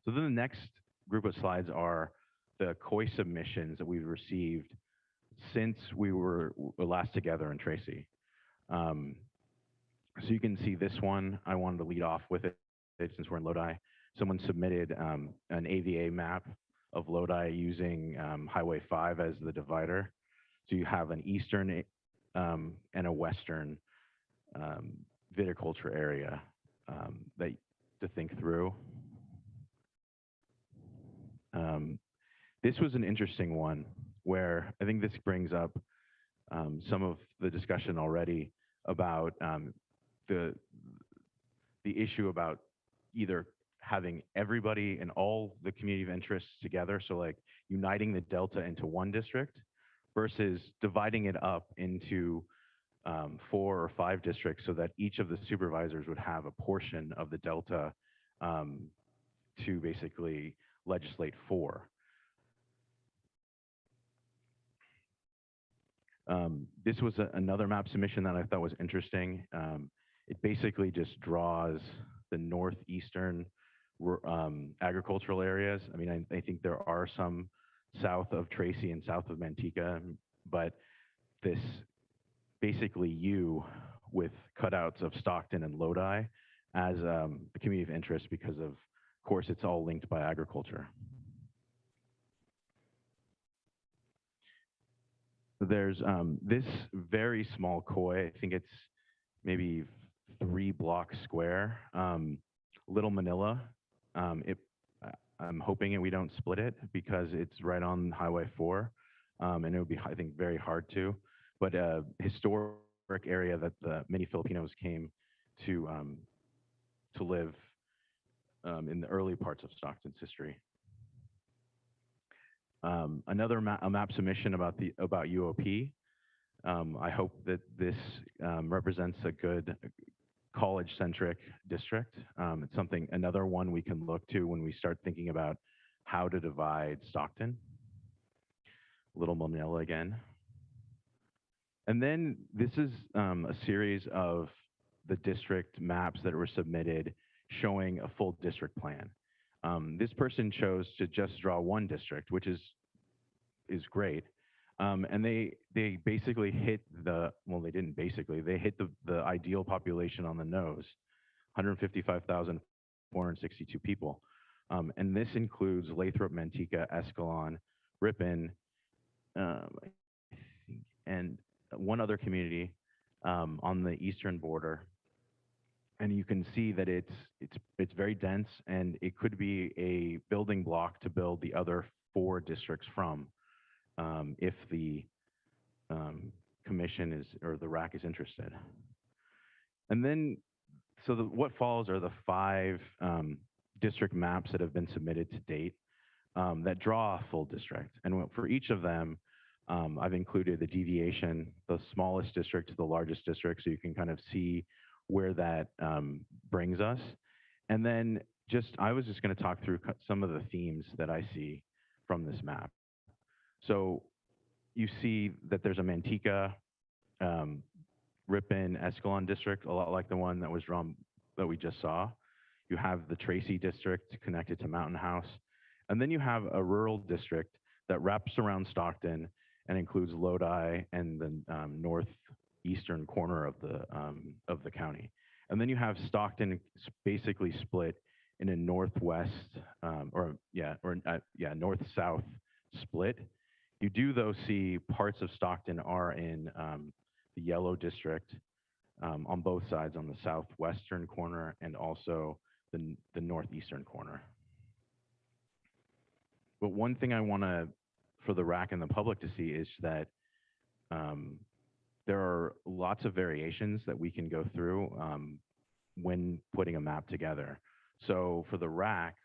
So then the next group of slides are the COI submissions that we've received since we were last together in Tracy. So you can see this one. I wanted to lead off with it since we're in Lodi. Someone submitted an AVA map of Lodi using Highway 5 as the divider. So you have an eastern and a western viticulture area that to think through. This was an interesting one where I think this brings up some of the discussion already about the issue about either having everybody and all the community of interests together, so like uniting the Delta into one district versus dividing it up into 4 or 5 districts so that each of the supervisors would have a portion of the Delta to basically legislate for. This was another map submission that I thought was interesting. It basically just draws the northeastern agricultural areas. I mean, I think there are some south of Tracy and south of Manteca, but this basically with cutouts of Stockton and Lodi as the community of interest because of course, it's all linked by agriculture. There's this very small COI, I think it's maybe 3 blocks square, Little Manila. I'm hoping we don't split it because it's right on Highway 4, and it would be, I think, very hard to. But a historic area that many Filipinos came to live in the early parts of Stockton's history. Another map submission about UOP. I hope that this represents a good college-centric district. It's another one we can look to when we start thinking about how to divide Stockton. Little Manila again. And then this is a series of the district maps that were submitted showing a full district plan. This person chose to just draw one district, which is is great. And they basically hit well, they didn't basically, they hit the ideal population on the nose, 155,462 people. And this includes Lathrop, Manteca, Escalon, Ripon, and one other community on the eastern border. And you can see that it's very dense, and it could be a building block to build the other 4 districts from, if the commission is, or the RAC is interested. And then, so what follows are the 5 district maps that have been submitted to date that draw a full district. And for each of them, I've included the deviation, the smallest district to the largest district, so you can kind of see where that brings us. And then I was just going to talk through some of the themes that I see from this map. So you see that there's a Manteca, Ripon, Escalon district, a lot like the one that was drawn that we just saw. You have the Tracy district connected to Mountain House. And then you have a rural district that wraps around Stockton and includes Lodi and the northeastern corner of the county. And then you have Stockton basically split in a northwest, north-south split. You do though see parts of Stockton are in the yellow district on both sides, on the southwestern corner and also the northeastern corner. But one thing I want for the RAC and the public to see is that there are lots of variations that we can go through when putting a map together. So for the RAC,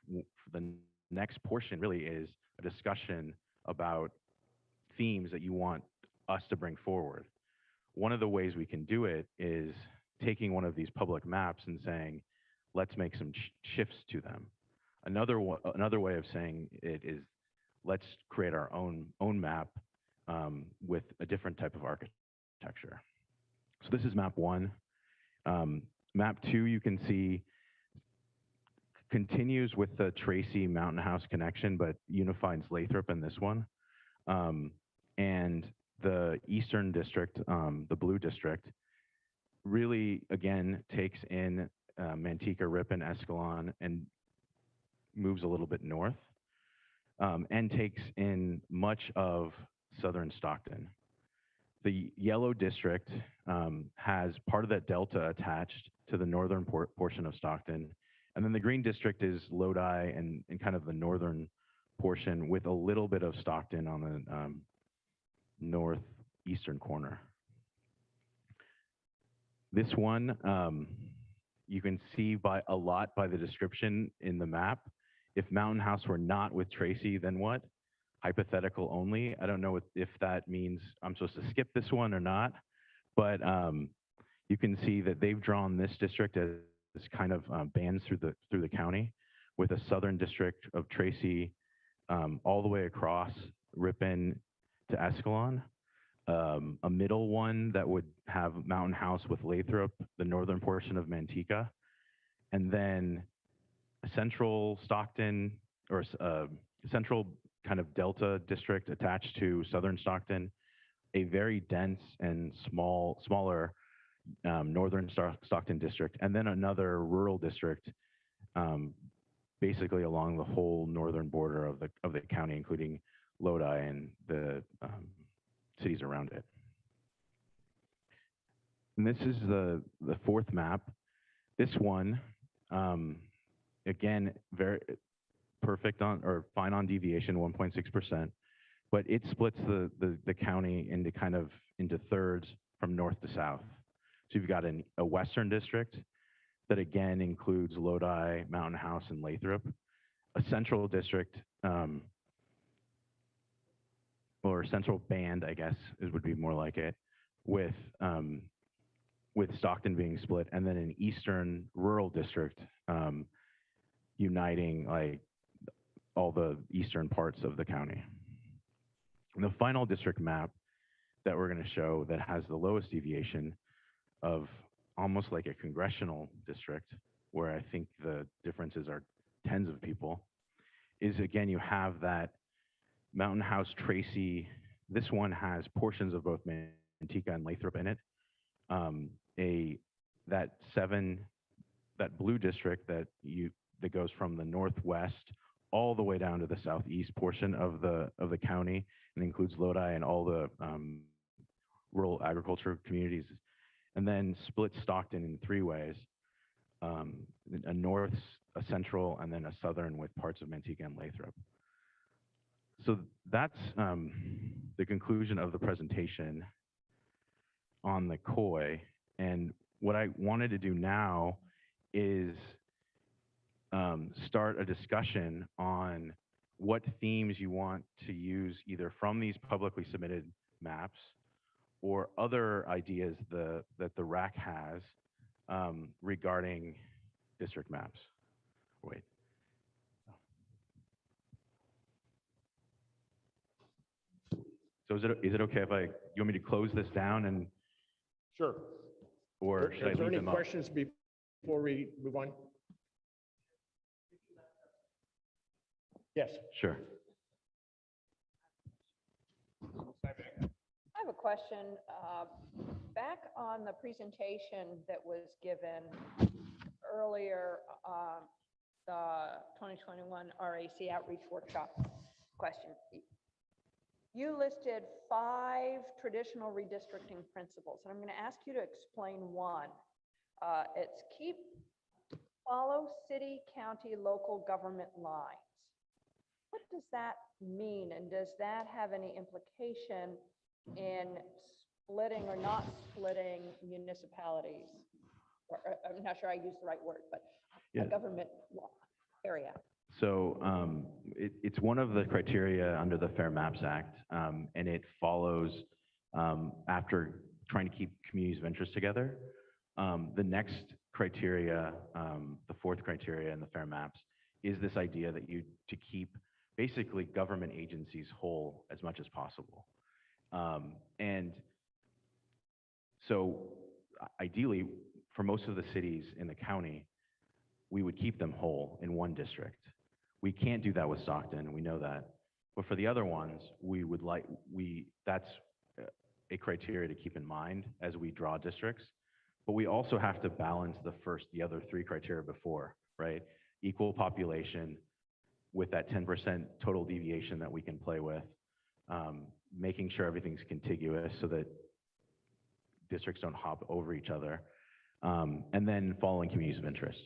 the next portion really is a discussion about themes that you want us to bring forward. One of the ways we can do it is taking one of these public maps and saying, let's make some shifts to them. Another way of saying it is, let's create our own map with a different type of architecture. So this is map 1. Map 2, you can see, continues with the Tracy Mountain House connection, but unifies Lathrop in this one. And the Eastern District, the blue district, really, again, takes in Manteca, Ripon, Escalon, and moves a little bit north, and takes in much of southern Stockton. The yellow district has part of that delta attached to the northern portion of Stockton. And then the green district is Lodi and kind of the northern portion with a little bit of Stockton on the northeastern corner. This one, you can see by the description in the map. If Mountain House were not with Tracy, then what? Hypothetical only. I don't know if that means I'm supposed to skip this one or not, but you can see that they've drawn this district as kind of bands through the county, with a southern district of Tracy all the way across Ripon to Escalon, a middle one that would have Mountain House with Lathrop, the northern portion of Manteca, and then a central Stockton, or central kind of delta district attached to southern Stockton, a very dense and smaller northern Stockton district, and then another rural district basically along the whole northern border of the county, including Lodi and the cities around it. And this is the 4th map. This one, again, very perfect on, or fine on deviation, 1.6%, but it splits the county into thirds from north to south. So you've got a western district that again includes Lodi, Mountain House, and Lathrop, a central district, or central band, I guess, would be more like it, with Stockton being split, and then an eastern rural district uniting like all the eastern parts of the county. And the final district map that we're going to show that has the lowest deviation of almost like a congressional district, where I think the differences are tens of people, is again, you have that Mountain House Tracy, this one has portions of both Manteca and Lathrop in it. That blue district that goes from the northwest all the way down to the southeast portion of the county, and includes Lodi and all the rural agriculture communities, and then splits Stockton in 3 ways: a north, a central, and then a southern with parts of Manteca and Lathrop. So that's the conclusion of the presentation on the COI. And what I wanted to do now is start a discussion on what themes you want to use either from these publicly submitted maps or other ideas that the RAC has regarding district maps. Wait. So is it okay if you want me to close this down and? Sure. Or should I Is there leave any them up? questions before we move on? Yes. Sure. I have a question. Back on the presentation that was given earlier, the 2021 RAC Outreach Workshop question, you listed 5 traditional redistricting principles, and I'm going to ask you to explain one. It's follow city, county, local government lines. What does that mean, and does that have any implication in splitting or not splitting municipalities? Or, I'm not sure I used the right word, but Yeah. a government law area. So it's one of the criteria under the Fair Maps Act, and it follows after trying to keep communities of interest together. The next criteria, the 4th criteria in the Fair Maps, is this idea that to keep basically government agencies whole as much as possible. And so ideally, for most of the cities in the county, we would keep them whole in one district. We can't do that with Stockton, we know that. But for the other ones, that's a criteria to keep in mind as we draw districts. But we also have to balance the other 3 criteria before, right? Equal population with that 10% total deviation that we can play with, making sure everything's contiguous so that districts don't hop over each other, and then following communities of interest.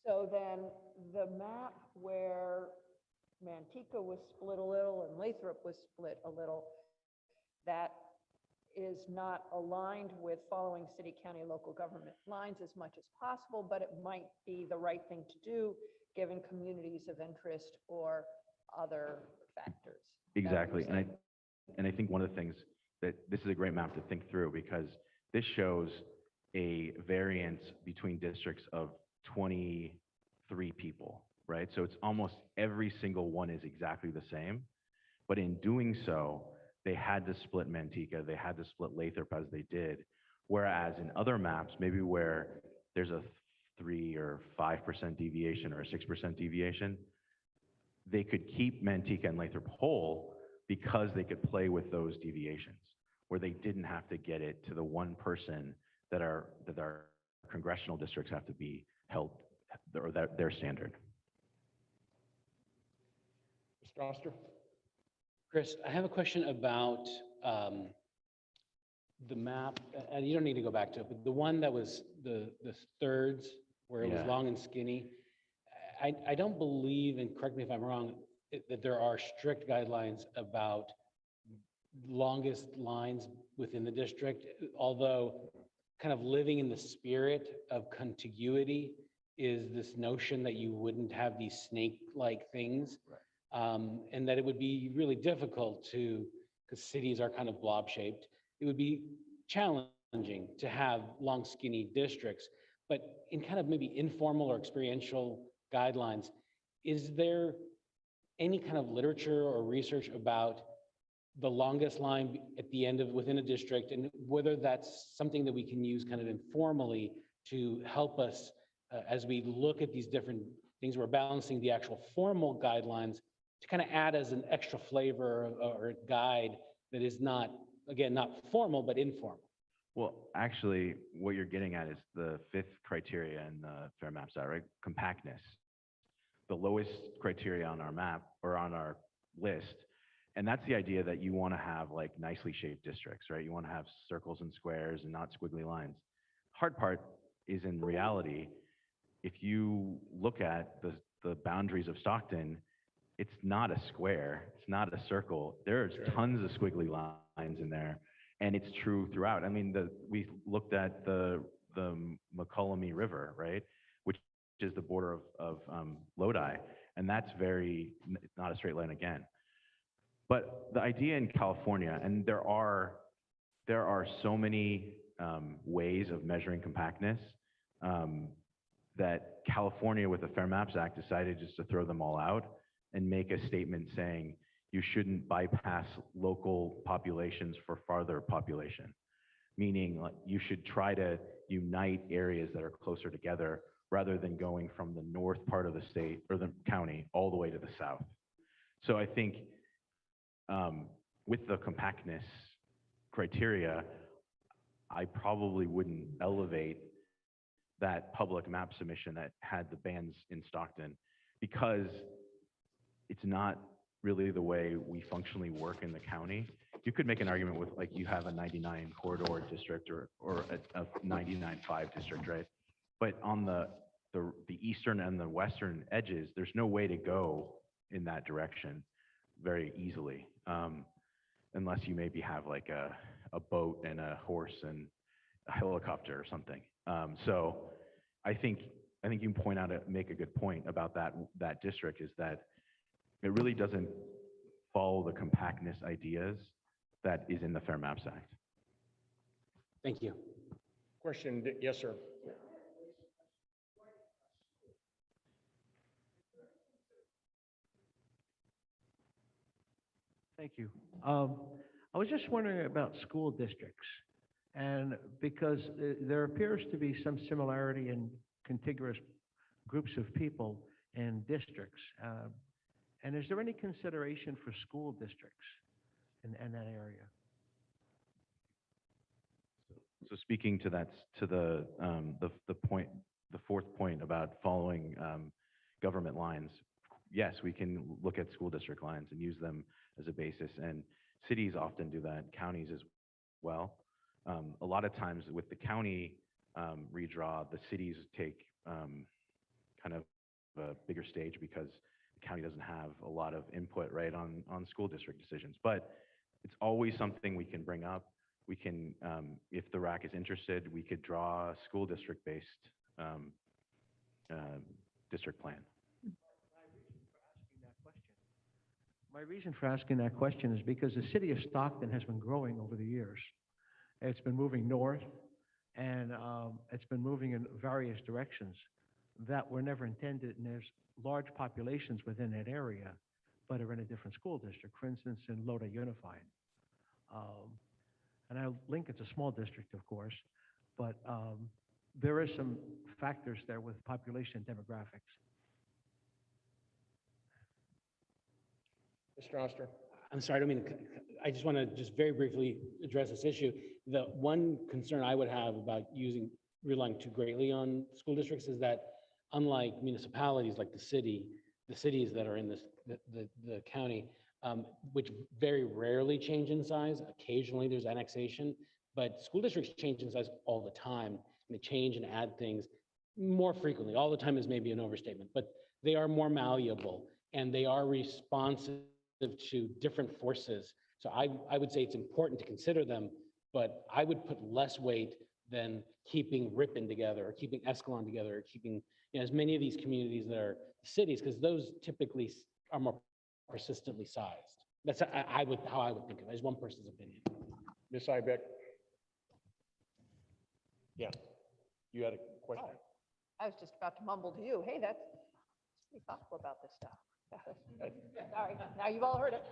So then the map where Manteca was split a little and Lathrop was split a little, that is not aligned with following city, county, local government lines as much as possible, but it might be the right thing to do given communities of interest or other factors. Exactly. And I think one of the things that this is a great map to think through, because this shows a variance between districts of 23 people, right? So it's almost every single one is exactly the same. But in doing so, they had to split Manteca, they had to split Lathrop as they did. Whereas in other maps, maybe where there's a 3 or 5% deviation or a 6% deviation, they could keep Manteca and Lathrop whole because they could play with those deviations, where they didn't have to get it to the one person that our congressional districts have to be held, or their standard. Mr. Oster? Chris, I have a question about the map, and you don't need to go back to it, but the one that was the thirds, where it was Yeah. long and skinny. I don't believe, and correct me if I'm wrong, that there are strict guidelines about longest lines within the district, although kind of living in the spirit of contiguity is this notion that you wouldn't have these snake-like things. And that it would be really difficult because cities are kind of blob-shaped, it would be challenging to have long, skinny districts. But in kind of maybe informal or experiential guidelines, is there any kind of literature or research about the longest line at the end of within a district, and whether that's something that we can use kind of informally to help us as we look at these different things, we're balancing the actual formal guidelines to kind of add as an extra flavor or a guide that is not, again, not formal, but informal. Well, actually, what you're getting at is the fifth criteria in the Fair Maps Act, right? Compactness. The lowest criteria on our map or on our list. And that's the idea that you want to have like nicely shaped districts, right? You want to have circles and squares and not squiggly lines. Hard part is in reality, if you look at the boundaries of Stockton, it's not a square, it's not a circle. There's tons of squiggly lines in there. And it's true throughout. I mean, we looked at the McCollum River, right? Which is the border of Lodi. And that's not a straight line again. But the idea in California, and there are so many ways of measuring compactness that California with the Fair Maps Act decided just to throw them all out and make a statement saying you shouldn't bypass local populations for farther population, meaning like, you should try to unite areas that are closer together rather than going from the north part of the state or the county all the way to the south. So I think with the compactness criteria, I probably wouldn't elevate that public map submission that had the bands in Stockton because it's not really the way we functionally work in the county. You could make an argument with like you have a 99 corridor district or a 99.5 district, right? But on the eastern and the western edges, there's no way to go in that direction very easily, unless you maybe have like a boat and a horse and a helicopter or something. So I think you point out make a good point about that district is that it really doesn't follow the compactness ideas that is in the Fair Maps Act. Thank you. Question, yes, sir. Thank you. I was just wondering about school districts. And because there appears to be some similarity in contiguous groups of people in districts. And is there any consideration for school districts in that area? So speaking to that, to the point, the fourth point about following government lines, yes, we can look at school district lines and use them as a basis. And cities often do that, counties as well. A lot of times with the county redraw, the cities take kind of a bigger stage because the county doesn't have a lot of input, right, on school district decisions. But it's always something we can bring up. We can, if the RAC is interested, we could draw a school district-based district plan. My reason for asking that question is because the city of Stockton has been growing over the years. It's been moving north, and it's been moving in various directions that were never intended, and there's large populations within that area, but are in a different school district, for instance, in Lodi Unified. And Lincoln's a small district, of course, but there is some factors there with population and demographics. Mr. Oster. I'm sorry, I just want to just very briefly address this issue. The one concern I would have about relying too greatly on school districts is that unlike municipalities like the cities that are in the county, which very rarely change in size, occasionally there's annexation, but school districts change in size all the time. And they change and add things more frequently. All the time is maybe an overstatement, but they are more malleable and they are responsive to different forces. So I would say it's important to consider them, but I would put less weight than keeping Ripon together or keeping Escalon together or keeping as many of these communities that are cities, because those typically are more persistently sized. That's how I would think of it, as one person's opinion. Ms. Ibeck. Yeah, you had a question. I was just about to mumble to you, hey, let's be thoughtful about this stuff. Sorry, now you've all heard it.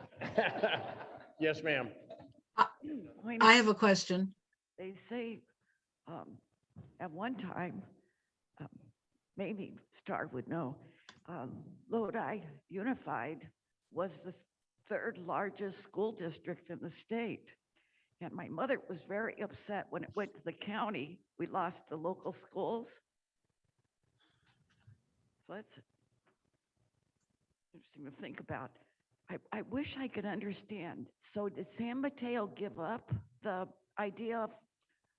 Yes, ma'am. I have a question. They say at one time, maybe Star would know, Lodi Unified was the third largest school district in the state. And my mother was very upset when it went to the county. We lost the local schools. So that's interesting to think about. I wish I could understand. So did San Mateo give up the idea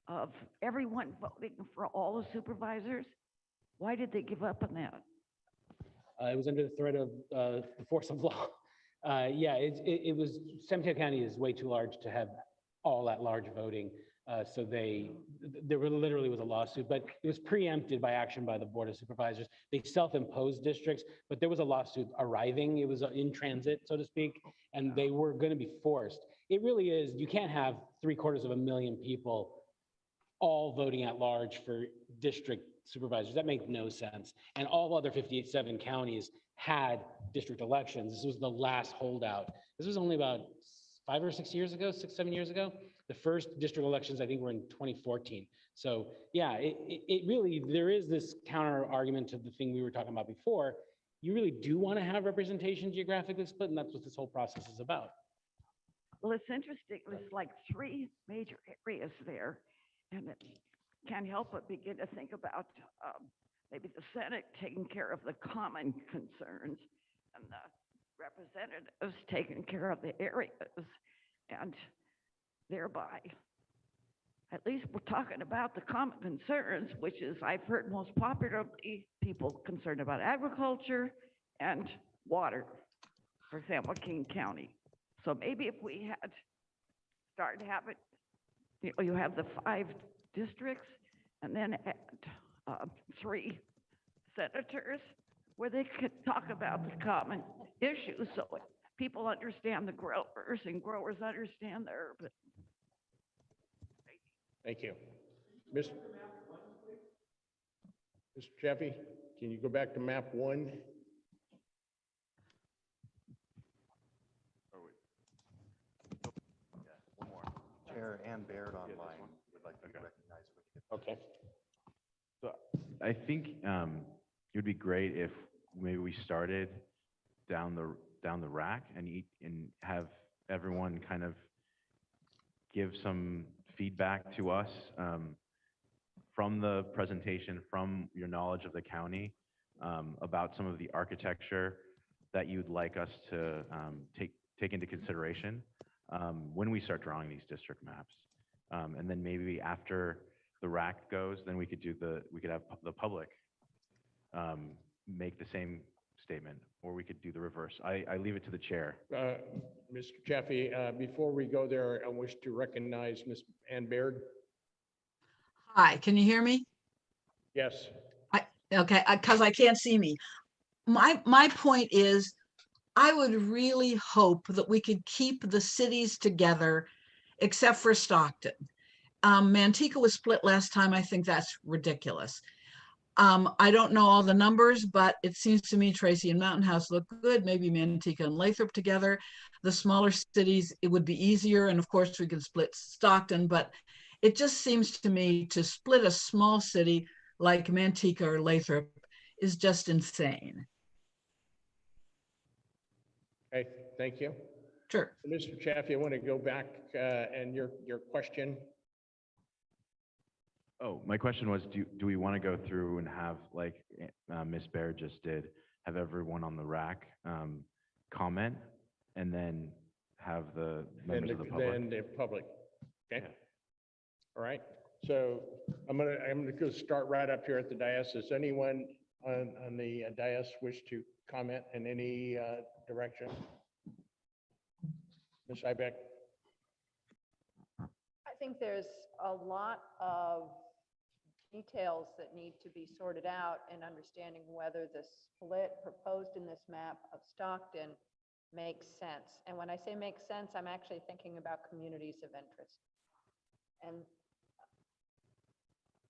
of everyone voting for all the supervisors? Why did they give up on that? It was under the threat of the force of law. Yeah, it was, San Mateo County is way too large to have all at large voting. So there literally was a lawsuit, but it was preempted by action by the Board of Supervisors. They self-imposed districts, but there was a lawsuit arriving. It was in transit, so to speak, and they were going to be forced. It really is, you can't have 750,000 people all voting at large for district supervisors. That makes no sense. And all other 57 counties had district elections. This was the last holdout. This was only about 5 or 6 years ago, 6, 7 years ago. The first district elections, I think, were in 2014. So yeah, it really, there is this counter argument to the thing we were talking about before. You really do want to have representation geographically split, and that's what this whole process is about. Well, it's interesting. There's like 3 major areas there, and it can't help but begin to think about maybe the Senate taking care of the common concerns and the representatives taking care of the areas, and thereby, at least we're talking about the common concerns, which is, I've heard most popularly, people concerned about agriculture and water for San Joaquin County. So maybe if we had started to have it, you have the 5 districts and then add 3 senators where they could talk about the common issues so people understand the growers and growers understand the urban. Thank you. Mr. Chaffee, can you go back to map 1? One more. Chair and Baird online would like to be recognized. Okay. So I think it would be great if maybe we started down the rack and have everyone kind of give some feedback to us from the presentation, from your knowledge of the county, about some of the architecture that you'd like us to take into consideration when we start drawing these district maps. And then maybe after the rack goes, then we could have the public make the same statement, or we could do the reverse. I leave it to the chair. Mr. Chaffee, before we go there, I wish to recognize Ms. Ann Baird. Hi, can you hear me? Yes. Okay, because I can't see me. My point is, I would really hope that we could keep the cities together, except for Stockton. Manteca was split last time. I think that's ridiculous. I don't know all the numbers, but it seems to me Tracy and Mountain House look good. Maybe Manteca and Lathrop together. The smaller cities, it would be easier. And of course, we could split Stockton, but it just seems to me to split a small city like Manteca or Lathrop is just insane. Okay, thank you. Sure. Mr. Chaffee, I want to go back and your question. Oh, my question was, do we want to go through and have, like Ms. Baird just did, have everyone on the rack comment, and then have the members of the public? Then the public, okay? Yeah. All right, so I'm gonna go start right up here at the dais. Does anyone on the dais wish to comment in any direction? Ms. Ibeck? I think there's a lot of details that need to be sorted out in understanding whether the split proposed in this map of Stockton makes sense. And when I say makes sense, I'm actually thinking about communities of interest.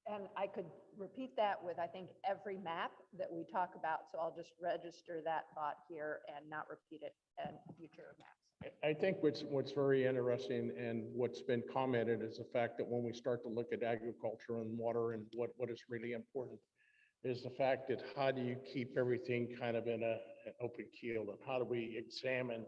And I could repeat that with, I think, every map that we talk about. So I'll just register that thought here and not repeat it in future maps. I think what's very interesting and what's been commented is the fact that when we start to look at agriculture and water and what is really important, is the fact that how do you keep everything kind of in an open keel, and how do we examine,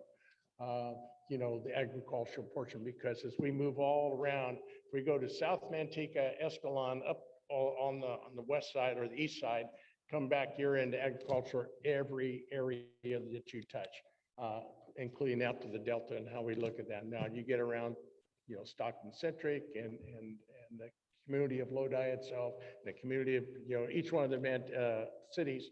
the agricultural portion? Because as we move all around, if we go to South Manteca, Escalon, up on the west side or the east side, come back, you're into agriculture every area that you touch, including out to the Delta and how we look at that. Now you get around, Stockton centric and the community of Lodi itself, the community of, each one of the cities,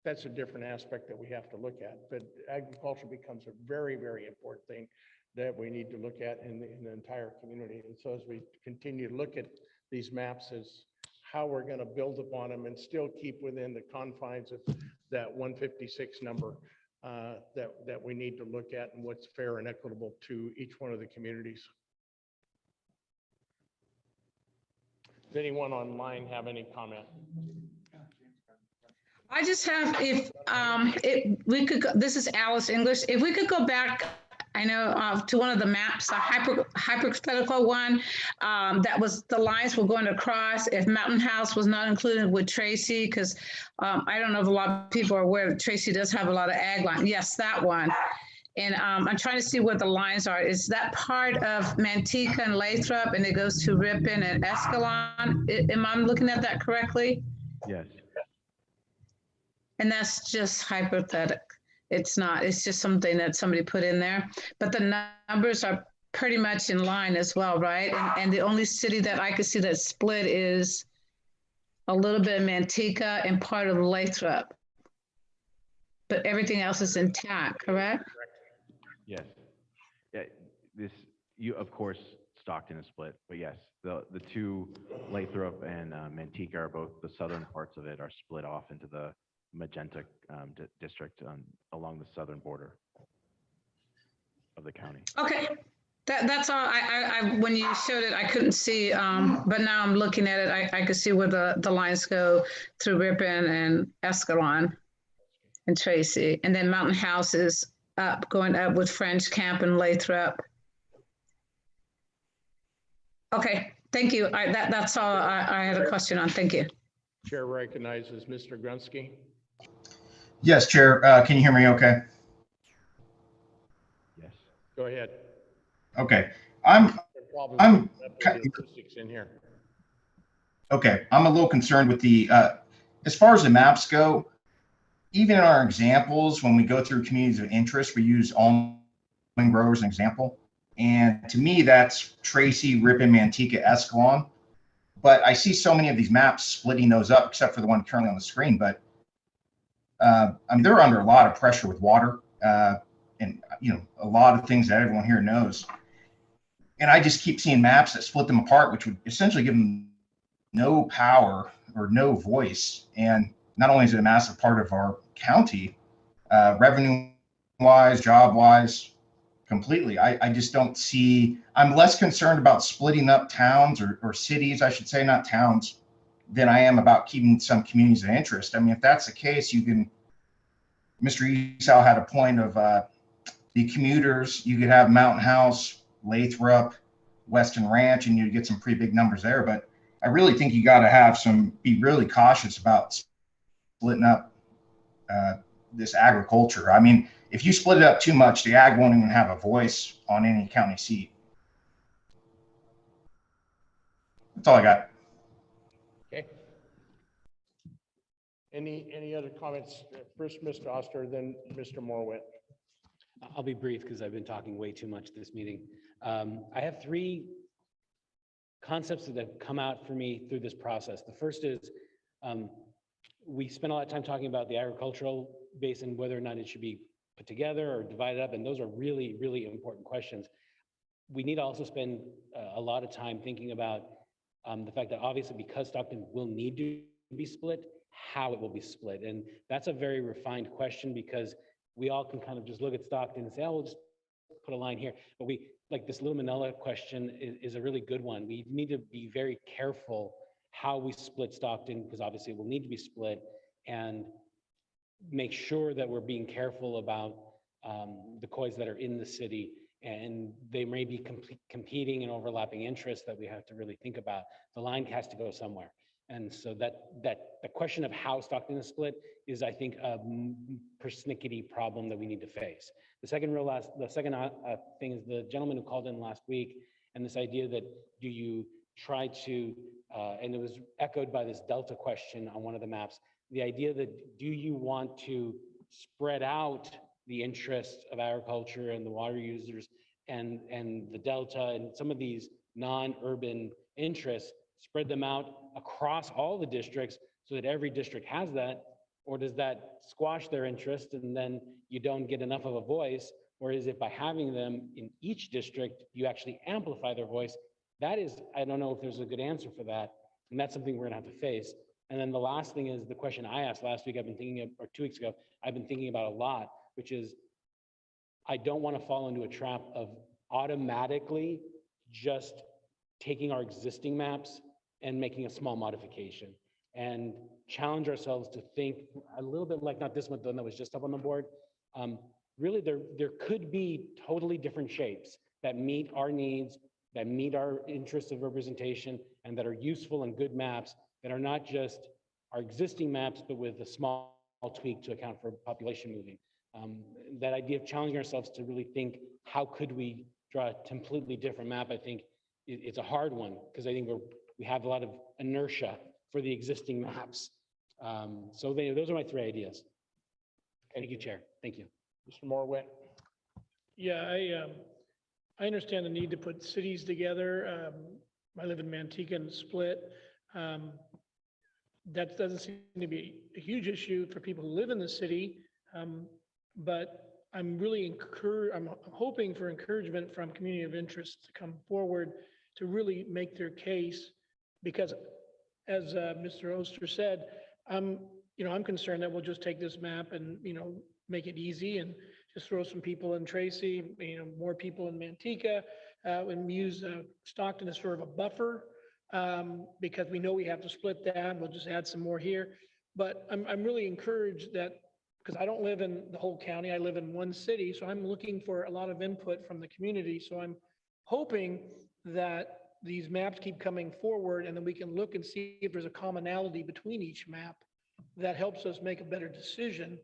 that's a different aspect that we have to look at. But agriculture becomes a very, very important thing that we need to look at in the entire community. And so as we continue to look at these maps, as how we're going to build upon them and still keep within the confines of that 156 number that we need to look at, and what's fair and equitable to each one of the communities. Does anyone online have any comment? I just have, if we could, this is Alice English, if we could go back, I know, to one of the maps, a hypothetical one, that was, the lines were going across, if Mountain House was not included with Tracy, because I don't know if a lot of people are aware that Tracy does have a lot of ag land. Yes, that one. And I'm trying to see where the lines are. Is that part of Manteca and Lathrop, and it goes to Ripon and Escalon? Am I looking at that correctly? Yes. And that's just hypothetical. It's not, it's just something that somebody put in there. But the numbers are pretty much in line as well, right? And the only city that I could see that split is a little bit of Manteca and part of Lathrop. But everything else is intact, correct? Yes. Yeah, of course, Stockton is split, but yes, the two, Lathrop and Manteca, are both, the southern parts of it are split off into the magenta district along the southern border of the county. Okay, that's all. I when you showed it, I couldn't see, but now I'm looking at it, I could see where the lines go through Ripon and Escalon and Tracy, and then Mountain House is going up with French Camp and Lathrop. Okay, thank you. That's all I had a question on. Thank you. Chair recognizes Mr. Grunsky. Yes, Chair. Can you hear me okay? Yes. Go ahead. Okay. I'm acoustics in here. Okay. I'm a little concerned with the, as far as the maps go, even in our examples, when we go through communities of interest, we use almond grower as an example. And to me, that's Tracy, Ripon, Manteca, Escalon. But I see so many of these maps splitting those up, except for the one currently on the screen. But I mean, they're under a lot of pressure with water and, a lot of things that everyone here knows. And I just keep seeing maps that split them apart, which would essentially give them no power or no voice. And not only is it a massive part of our county, revenue-wise, job-wise, completely. I just don't see, I'm less concerned about splitting up towns or cities, I should say, not towns, than I am about keeping some communities of interest. I mean, if that's the case, you can, Mr. Esau had a point of the commuters, you could have Mountain House, Lathrop, Weston Ranch, and you'd get some pretty big numbers there. But I really think you got to be really cautious about splitting up this agriculture. I mean, if you split it up too much, the ag won't even have a voice on any county seat. That's all I got. Okay. Any other comments? First, Mr. Oster, then Mr. Morwitt. I'll be brief because I've been talking way too much this meeting. I have three concepts that have come out for me through this process. The first is we spent a lot of time talking about the agricultural base and whether or not it should be put together or divided up. And those are really, really important questions. We need to also spend a lot of time thinking about the fact that obviously because Stockton will need to be split, how it will be split. And that's a very refined question because we all can kind of just look at Stockton and say, oh, we'll just put a line here. But we, like this little Manila question is a really good one. We need to be very careful how we split Stockton because obviously it will need to be split, and make sure that we're being careful about the COIs that are in the city, and they may be competing and overlapping interests that we have to really think about. The line has to go somewhere. And so the question of how Stockton is split is, I think, a persnickety problem that we need to face. The second thing is the gentleman who called in last week, and this idea that do you try to, and it was echoed by this Delta question on one of the maps, the idea that do you want to spread out the interests of agriculture and the water users and the Delta and some of these non-urban interests, spread them out across all the districts so that every district has that? Or does that squash their interest and then you don't get enough of a voice? Or is it by having them in each district, you actually amplify their voice? That is, I don't know if there's a good answer for that. And that's something we're gonna have to face. And then the last thing is the question I asked last week, I've been thinking of, or 2 weeks ago, I've been thinking about a lot, which is, I don't want to fall into a trap of automatically just taking our existing maps and making a small modification, and challenge ourselves to think a little bit like, not this one that was just up on the board. Really, there could be totally different shapes that meet our needs, that meet our interests of representation, and that are useful and good maps that are not just our existing maps, but with a small tweak to account for population moving. That idea of challenging ourselves to really think, how could we draw a completely different map? I think it's a hard one, because I think we have a lot of inertia for the existing maps. So those are my 3 ideas. Thank you, Chair. Thank you. Mr. Morwit. Yeah, I understand the need to put cities together. I live in Manteca and Split. That doesn't seem to be a huge issue for people who live in the city. But I'm really I'm hoping for encouragement from community of interest to come forward to really make their case, because as Mr. Oster said, I'm concerned that we'll just take this map and, make it easy and just throw some people in Tracy, more people in Manteca, and use Stockton as sort of a buffer, because we know we have to split that. We'll just add some more here. But I'm really encouraged that, because I don't live in the whole county, I live in one city, so I'm looking for a lot of input from the community. So I'm hoping that these maps keep coming forward, and then we can look and see if there's a commonality between each map that helps us make a better decision.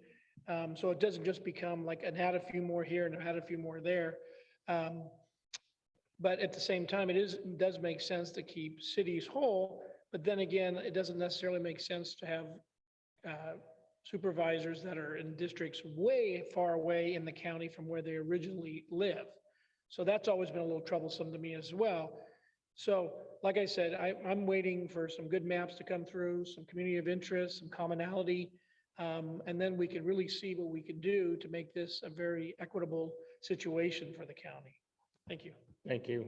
So it doesn't just become like an add a few more here and add a few more there. But at the same time, it does make sense to keep cities whole, but then again, it doesn't necessarily make sense to have supervisors that are in districts way far away in the county from where they originally live. So that's always been a little troublesome to me as well. So like I said, I'm waiting for some good maps to come through, some community of interest, some commonality, and then we can really see what we can do to make this a very equitable situation for the county. Thank you. Thank you,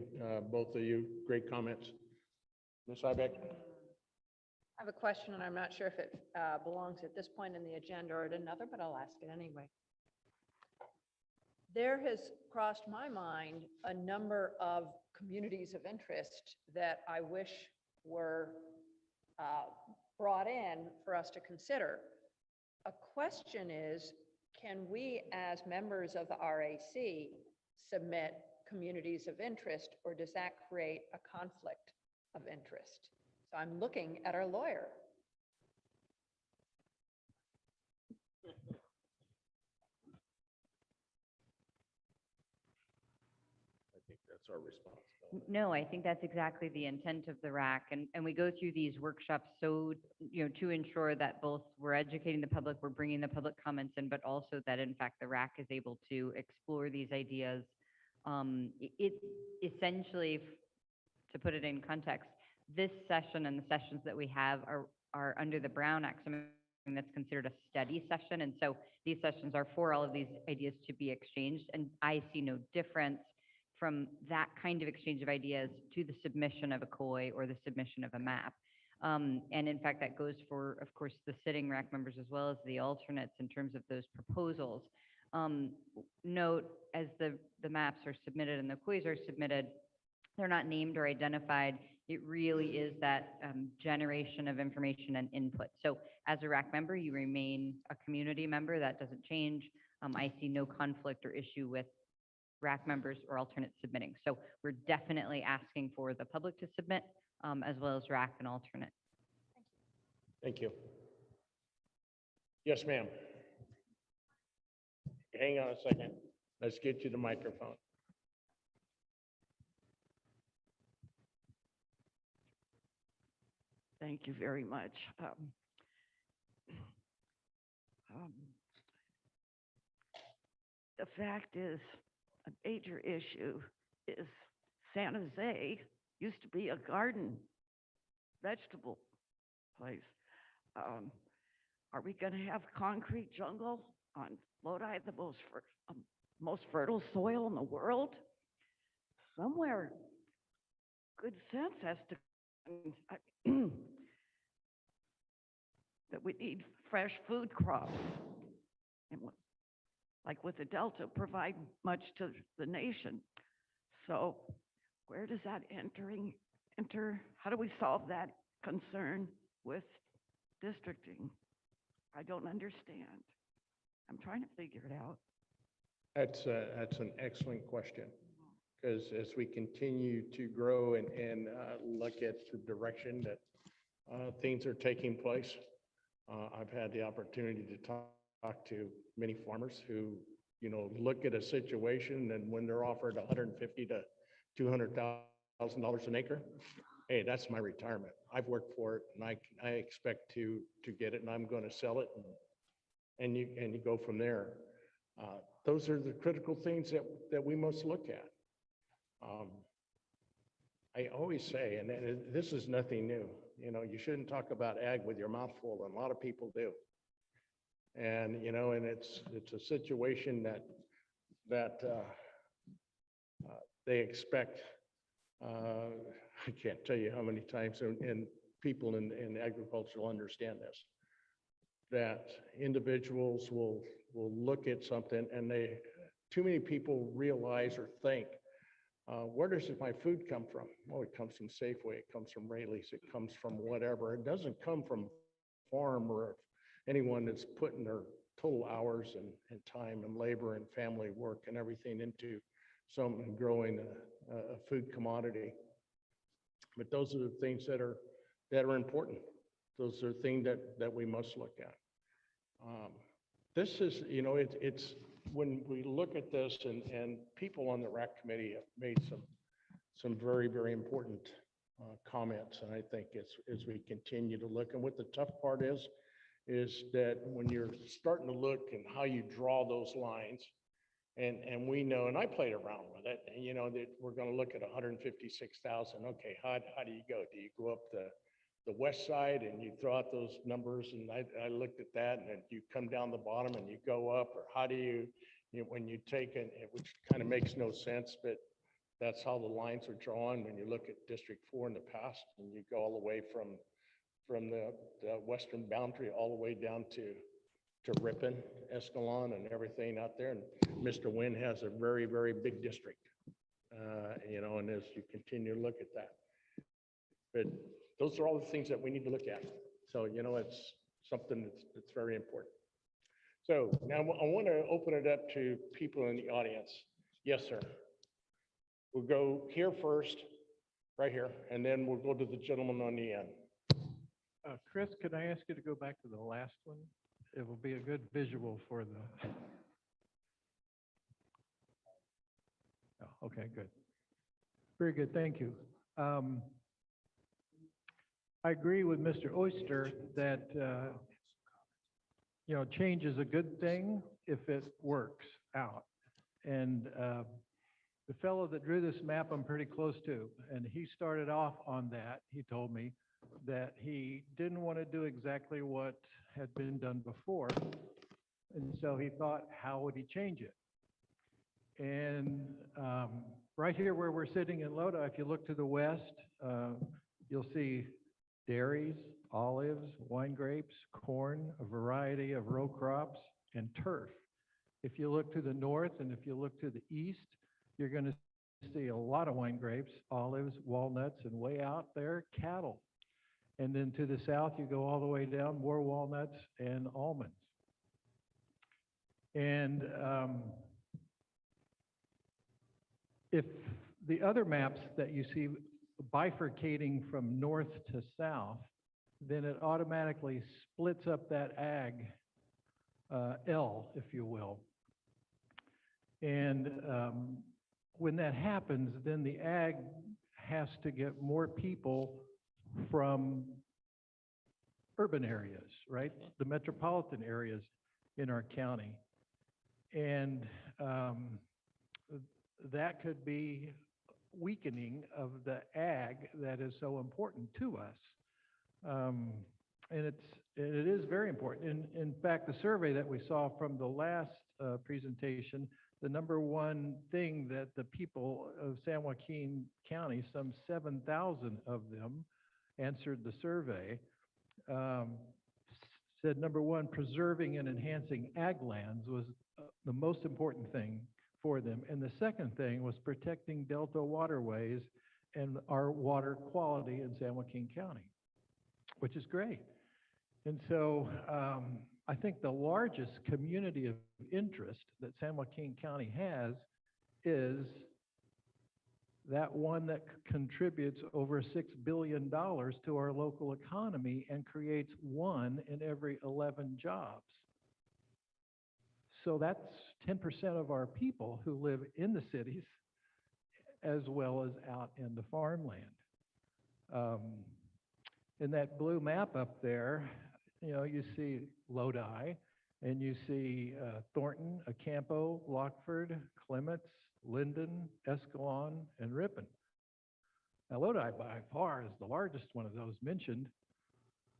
both of you. Great comments. Ms. Ibeck. I have a question, and I'm not sure if it belongs at this point in the agenda or at another, but I'll ask it anyway. There has crossed my mind a number of communities of interest that I wish were brought in for us to consider. A question is, can we as members of the RAC submit communities of interest, or does that create a conflict of interest? So I'm looking at our lawyer. I think that's our responsibility. No, I think that's exactly the intent of the RAC. And we go through these workshops so, to ensure that both we're educating the public, we're bringing the public comments in, but also that in fact the RAC is able to explore these ideas. It essentially, to put it in context, this session and the sessions that we have are under the Brown Act, something that's considered a study session. And so these sessions are for all of these ideas to be exchanged. And I see no difference from that kind of exchange of ideas to the submission of a COI or the submission of a map. And in fact, that goes for, of course, the sitting RAC members as well as the alternates in terms of those proposals. Note, as the maps are submitted and the COIs are submitted, they're not named or identified. It really is that generation of information and input. So as a RAC member, you remain a community member. That doesn't change. I see no conflict or issue with RAC members or alternates submitting. So we're definitely asking for the public to submit, as well as RAC and alternate. Thank you. Yes, ma'am. Hang on a second. Let's get you the microphone. Thank you very much. The fact is, a major issue is San Jose used to be a garden vegetable place. Are we going to have concrete jungle on Lodi, the most fertile soil in the world? Somewhere, good sense has to that we need fresh food crops, and like with the Delta, provide much to the nation. So where does that enter? How do we solve that concern with districting? I don't understand. I'm trying to figure it out. That's an excellent question, because as we continue to grow and look at the direction that things are taking place, I've had the opportunity to talk to many farmers who, look at a situation, and when they're offered $150,000 to $200,000 an acre, hey, that's my retirement. I've worked for it, and I expect to get it, and I'm going to sell it, and you go from there. Those are the critical things that we must look at. I always say, and this is nothing new, you shouldn't talk about ag with your mouth full, and a lot of people do. And, and it's a situation that they expect. I can't tell you how many times, and people in agriculture will understand this, that individuals will look at something, and too many people realize or think, where does my food come from? Well, it comes from Safeway, it comes from Rayleigh's, it comes from whatever. It doesn't come from farm or anyone that's putting their total hours and time and labor and family work and everything into something growing a food commodity. But those are the things that are important. Those are things that we must look at. This is, it's when we look at this, and people on the RAC committee have made some very, very important comments. And I think as we continue to look, and what the tough part is that when you're starting to look and how you draw those lines, and we know, and I played around with it, and that we're going to look at 156,000. Okay, how do you go? Do you go up the west side and you throw out those numbers? And I looked at that, and then you come down the bottom and you go up, or how do you when you take it, which kind of makes no sense, but that's how the lines are drawn when you look at District 4 in the past, and you go all the way from the western boundary all the way down to Ripon, Escalon, and everything out there. And Mr. Wynn has a very, very big district, and as you continue to look at that. But those are all the things that we need to look at. So, it's something that's very important. So now I want to open it up to people in the audience. Yes, sir. We'll go here first, right here, and then we'll go to the gentleman on the end. Chris, can I ask you to go back to the last one? It will be a good visual for the. Oh, okay, good. Very good, thank you. I agree with Mr. Oyster that, change is a good thing if it works out. And the fellow that drew this map, I'm pretty close to, and he started off on that. He told me that he didn't want to do exactly what had been done before. And so he thought, how would he change it? And right here where we're sitting in Lodi, if you look to the west, you'll see dairies, olives, wine grapes, corn, a variety of row crops, and turf. If you look to the north and if you look to the east, you're going to see a lot of wine grapes, olives, walnuts, and way out there, cattle. And then to the south, you go all the way down, more walnuts and almonds. And if the other maps that you see bifurcating from north to south, then it automatically splits up that ag, L, if you will. And when that happens, then the ag has to get more people from urban areas, right? The metropolitan areas in our county. And that could be weakening of the ag that is so important to us. And it is very important. In fact, the survey that we saw from the last presentation, the number one thing that the people of San Joaquin County, some 7,000 of them answered the survey, said number one, preserving and enhancing ag lands was the most important thing for them. And the second thing was protecting Delta waterways and our water quality in San Joaquin County, which is great. And so I think the largest community of interest that San Joaquin County has is that one that contributes over $6 billion to our local economy and creates 1 in every 11 jobs. So that's 10% of our people who live in the cities as well as out in the farmland. In that blue map up there, you know, you see Lodi, and you see Thornton, Acampo, Lockford, Clements, Linden, Escalon, and Ripon. Now, Lodi by far is the largest one of those mentioned,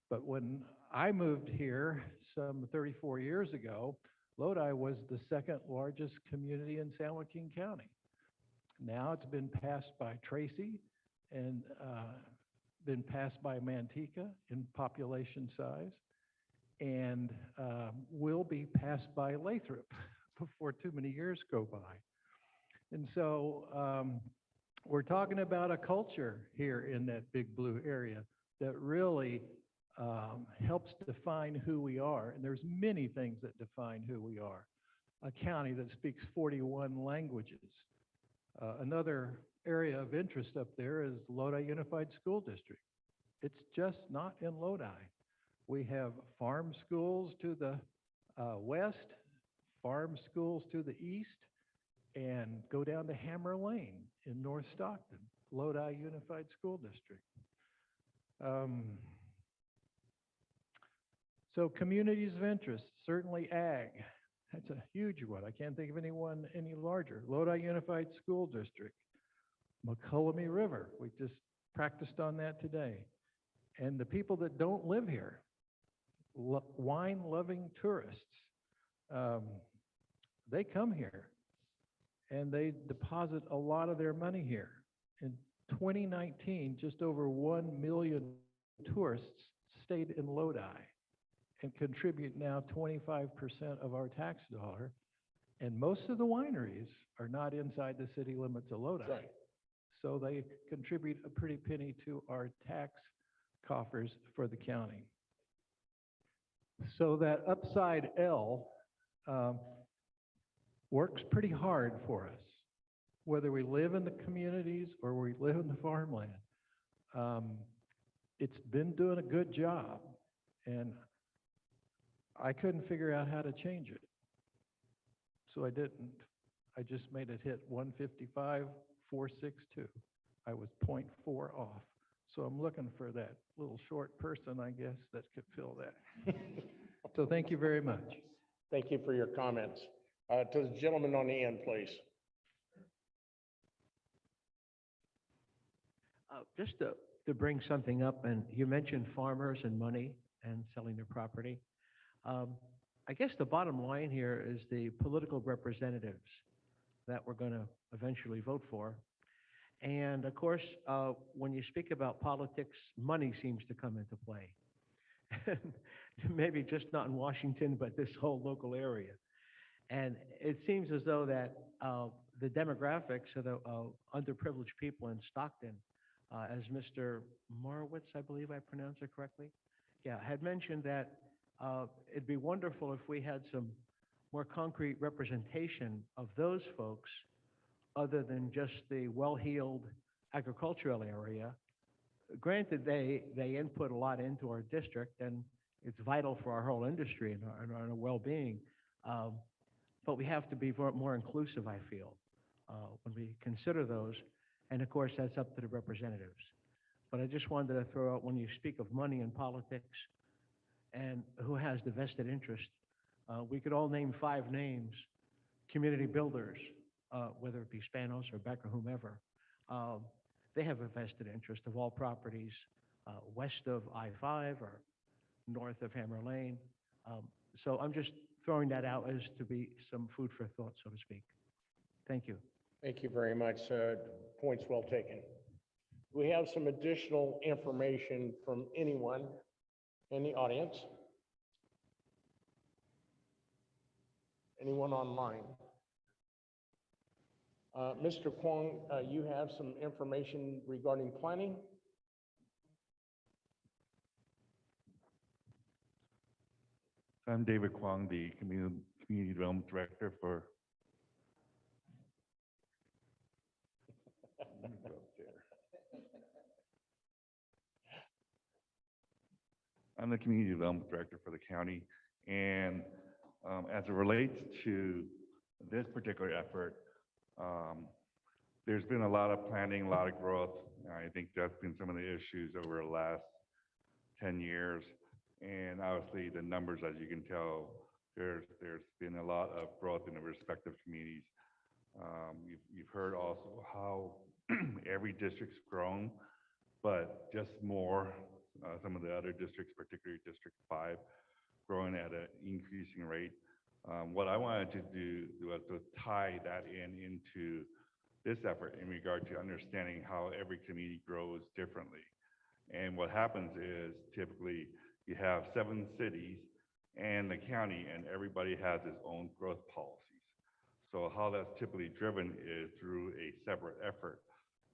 but when I moved here some 34 years ago, Lodi was the second largest community in San Joaquin County. Now it's been passed by Tracy and been passed by Manteca in population size, and will be passed by Lathrop before too many years go by. And so we're talking about a culture here in that big blue area that really helps define who we are. And there's many things that define who we are. A county that speaks 41 languages. Another area of interest up there is Lodi Unified School District. It's just not in Lodi. We have farm schools to the west, farm schools to the east, and go down to Hammer Lane in North Stockton, Lodi Unified School District. So communities of interest, certainly ag. That's a huge one. I can't think of anyone any larger. Lodi Unified School District, McCullamy River. We just practiced on that today. And the people that don't live here, wine-loving tourists, they come here and they deposit a lot of their money here. In 2019, just over 1 million tourists stayed in Lodi and contribute now 25% of our tax dollar. And most of the wineries are not inside the city limits of Lodi. Right. So they contribute a pretty penny to our tax coffers for the county. So that upside L works pretty hard for us, whether we live in the communities or we live in the farmland. It's been doing a good job, and I couldn't figure out how to change it. So I didn't. I just made it hit 155,462. I was 0.4 off. So I'm looking for that little short person, I guess, that could fill that. So thank you very much. Thank you for your comments. To the gentleman on the end, please. Just to bring something up, and you mentioned farmers and money and selling their property. I guess the bottom line here is the political representatives that we're going to eventually vote for. And of course, when you speak about politics, money seems to come into play. Maybe just not in Washington, but this whole local area. And it seems as though that the demographics of the underprivileged people in Stockton, as Mr. Marowitz, I believe I pronounced it correctly, yeah, had mentioned that it'd be wonderful if we had some more concrete representation of those folks other than just the well-heeled agricultural area granted, they input a lot into our district, and it's vital for our whole industry and our well-being. But we have to be more inclusive, I feel, when we consider those. And of course, that's up to the representatives. But I just wanted to throw out, when you speak of money in politics and who has the vested interest, we could all name 5 names, community builders, whether it be Spanos or Beck or whomever. They have a vested interest of all properties west of I-5 or north of Hammer Lane. So I'm just throwing that out as to be some food for thought, so to speak. Thank you. Thank you very much. Points well taken. We have some additional information from anyone in the audience. Anyone online? Mr. Kwong, you have some information regarding planning? I'm David Kwong, the Community Development Director for I'm the Community Development Director for the county. And as it relates to this particular effort, there's been a lot of planning, a lot of growth. I think that's been some of the issues over the last 10 years. And obviously the numbers, as you can tell, there's been a lot of growth in the respective communities. You've heard also how every district's grown, but just more. Some of the other districts, particularly District 5, growing at an increasing rate. What I wanted to do was to tie that into this effort in regard to understanding how every community grows differently. And what happens is typically you have 7 cities and the county, and everybody has its own growth policies. So how that's typically driven is through a separate effort.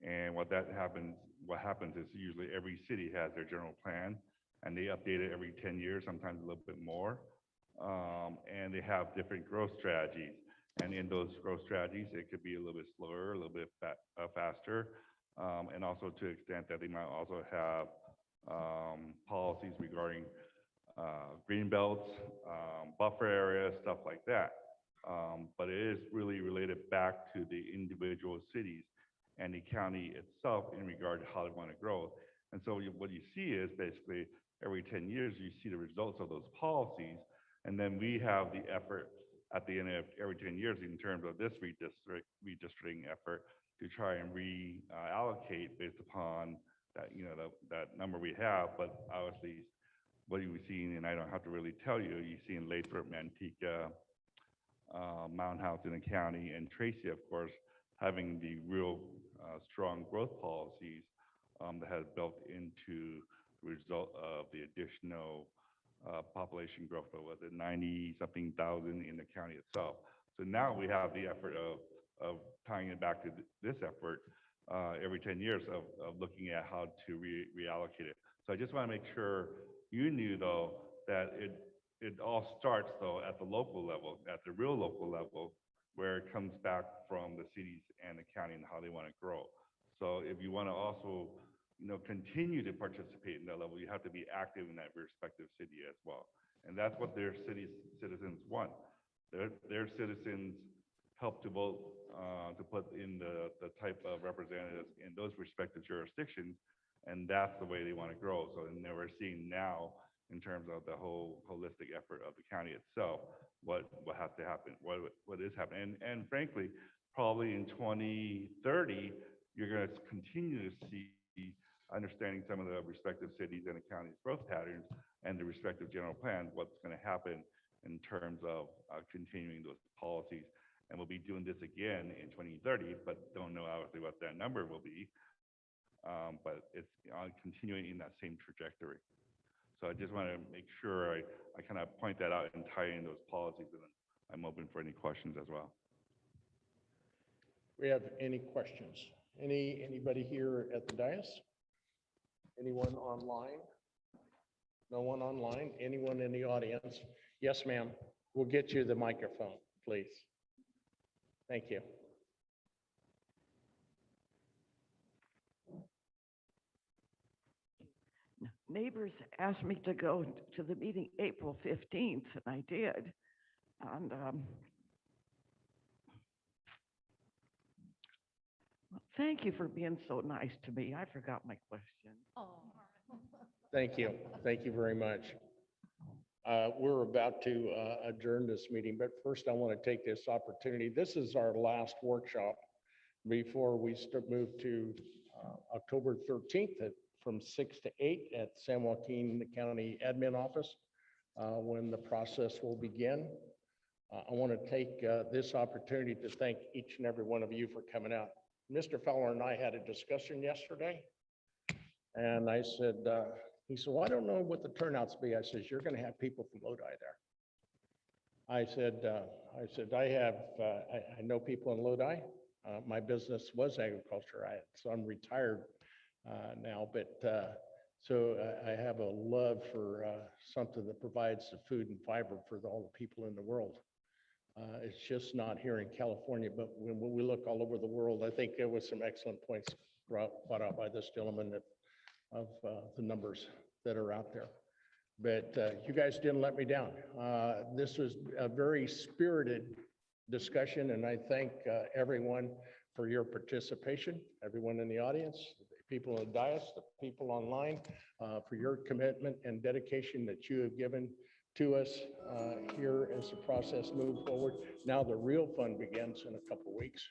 And what happens is usually every city has their general plan, and they update it every 10 years, sometimes a little bit more. And they have different growth strategies. And in those growth strategies, it could be a little bit slower, a little bit faster, and also to the extent that they might also have policies regarding green belts, buffer areas, stuff like that. But it is really related back to the individual cities and the county itself in regard to how they want to grow. And so what you see is basically every 10 years, you see the results of those policies. And then we have the effort at the end of every 10 years in terms of this redistricting effort to try and reallocate based upon that, that number we have. But obviously, what you've seen, and I don't have to really tell you, you see in Lathrop, Manteca, Mountain House in the county, and Tracy, of course, having the real strong growth policies that has built into the result of the additional population growth of 90-something thousand in the county itself. So now we have the effort of tying it back to this effort every 10 years of looking at how to reallocate it. So I just want to make sure you knew, though, that it all starts, though, at the local level, at the real local level, where it comes back from the cities and the county and how they want to grow. So if you want to also, continue to participate in that level, you have to be active in that respective city as well. And that's what their citizens want. Their citizens help to vote to put in the type of representatives in those respective jurisdictions, and that's the way they want to grow. So, and we're seeing now, in terms of the whole holistic effort of the county itself, what has to happen, what is happening. And frankly, probably in 2030, you're going to continue to see understanding some of the respective cities and the county's growth patterns and the respective general plan, what's going to happen in terms of continuing those policies. And we'll be doing this again in 2030, but don't know obviously what that number will be. But it's continuing in that same trajectory. So I just want to make sure I kind of point that out and tie in those policies, and I'm open for any questions as well. We have any questions? Anybody here at the dais? Anyone online? No one online? Anyone in the audience? Yes, ma'am. We'll get you the microphone, please. Thank you. neighbors asked me to go to the meeting April 15th, and I did. And well, thank you for being so nice to me. I forgot my question. Thank you. Thank you very much. We're about to adjourn this meeting, but first I want to take this opportunity. This is our last workshop before we move to October 13th from 6 to 8 at San Joaquin County Admin Office, when the process will begin. I want to take this opportunity to thank each and every one of you for coming out. Mr. Fowler and I had a discussion yesterday, and I said, he said, well, I don't know what the turnouts be. I says, you're going to have people from Lodi there. I said, I know people in Lodi. My business was agriculture, so I'm retired now, but so I have a love for something that provides the food and fiber for all the people in the world. It's just not here in California, but when we look all over the world, I think there was some excellent points brought out by this gentleman of the numbers that are out there. But you guys didn't let me down. This was a very spirited discussion, and I thank everyone for your participation, everyone in the audience, the people in the dais, the people online, for your commitment and dedication that you have given to us here as the process moves forward. Now the real fun begins in a couple of weeks.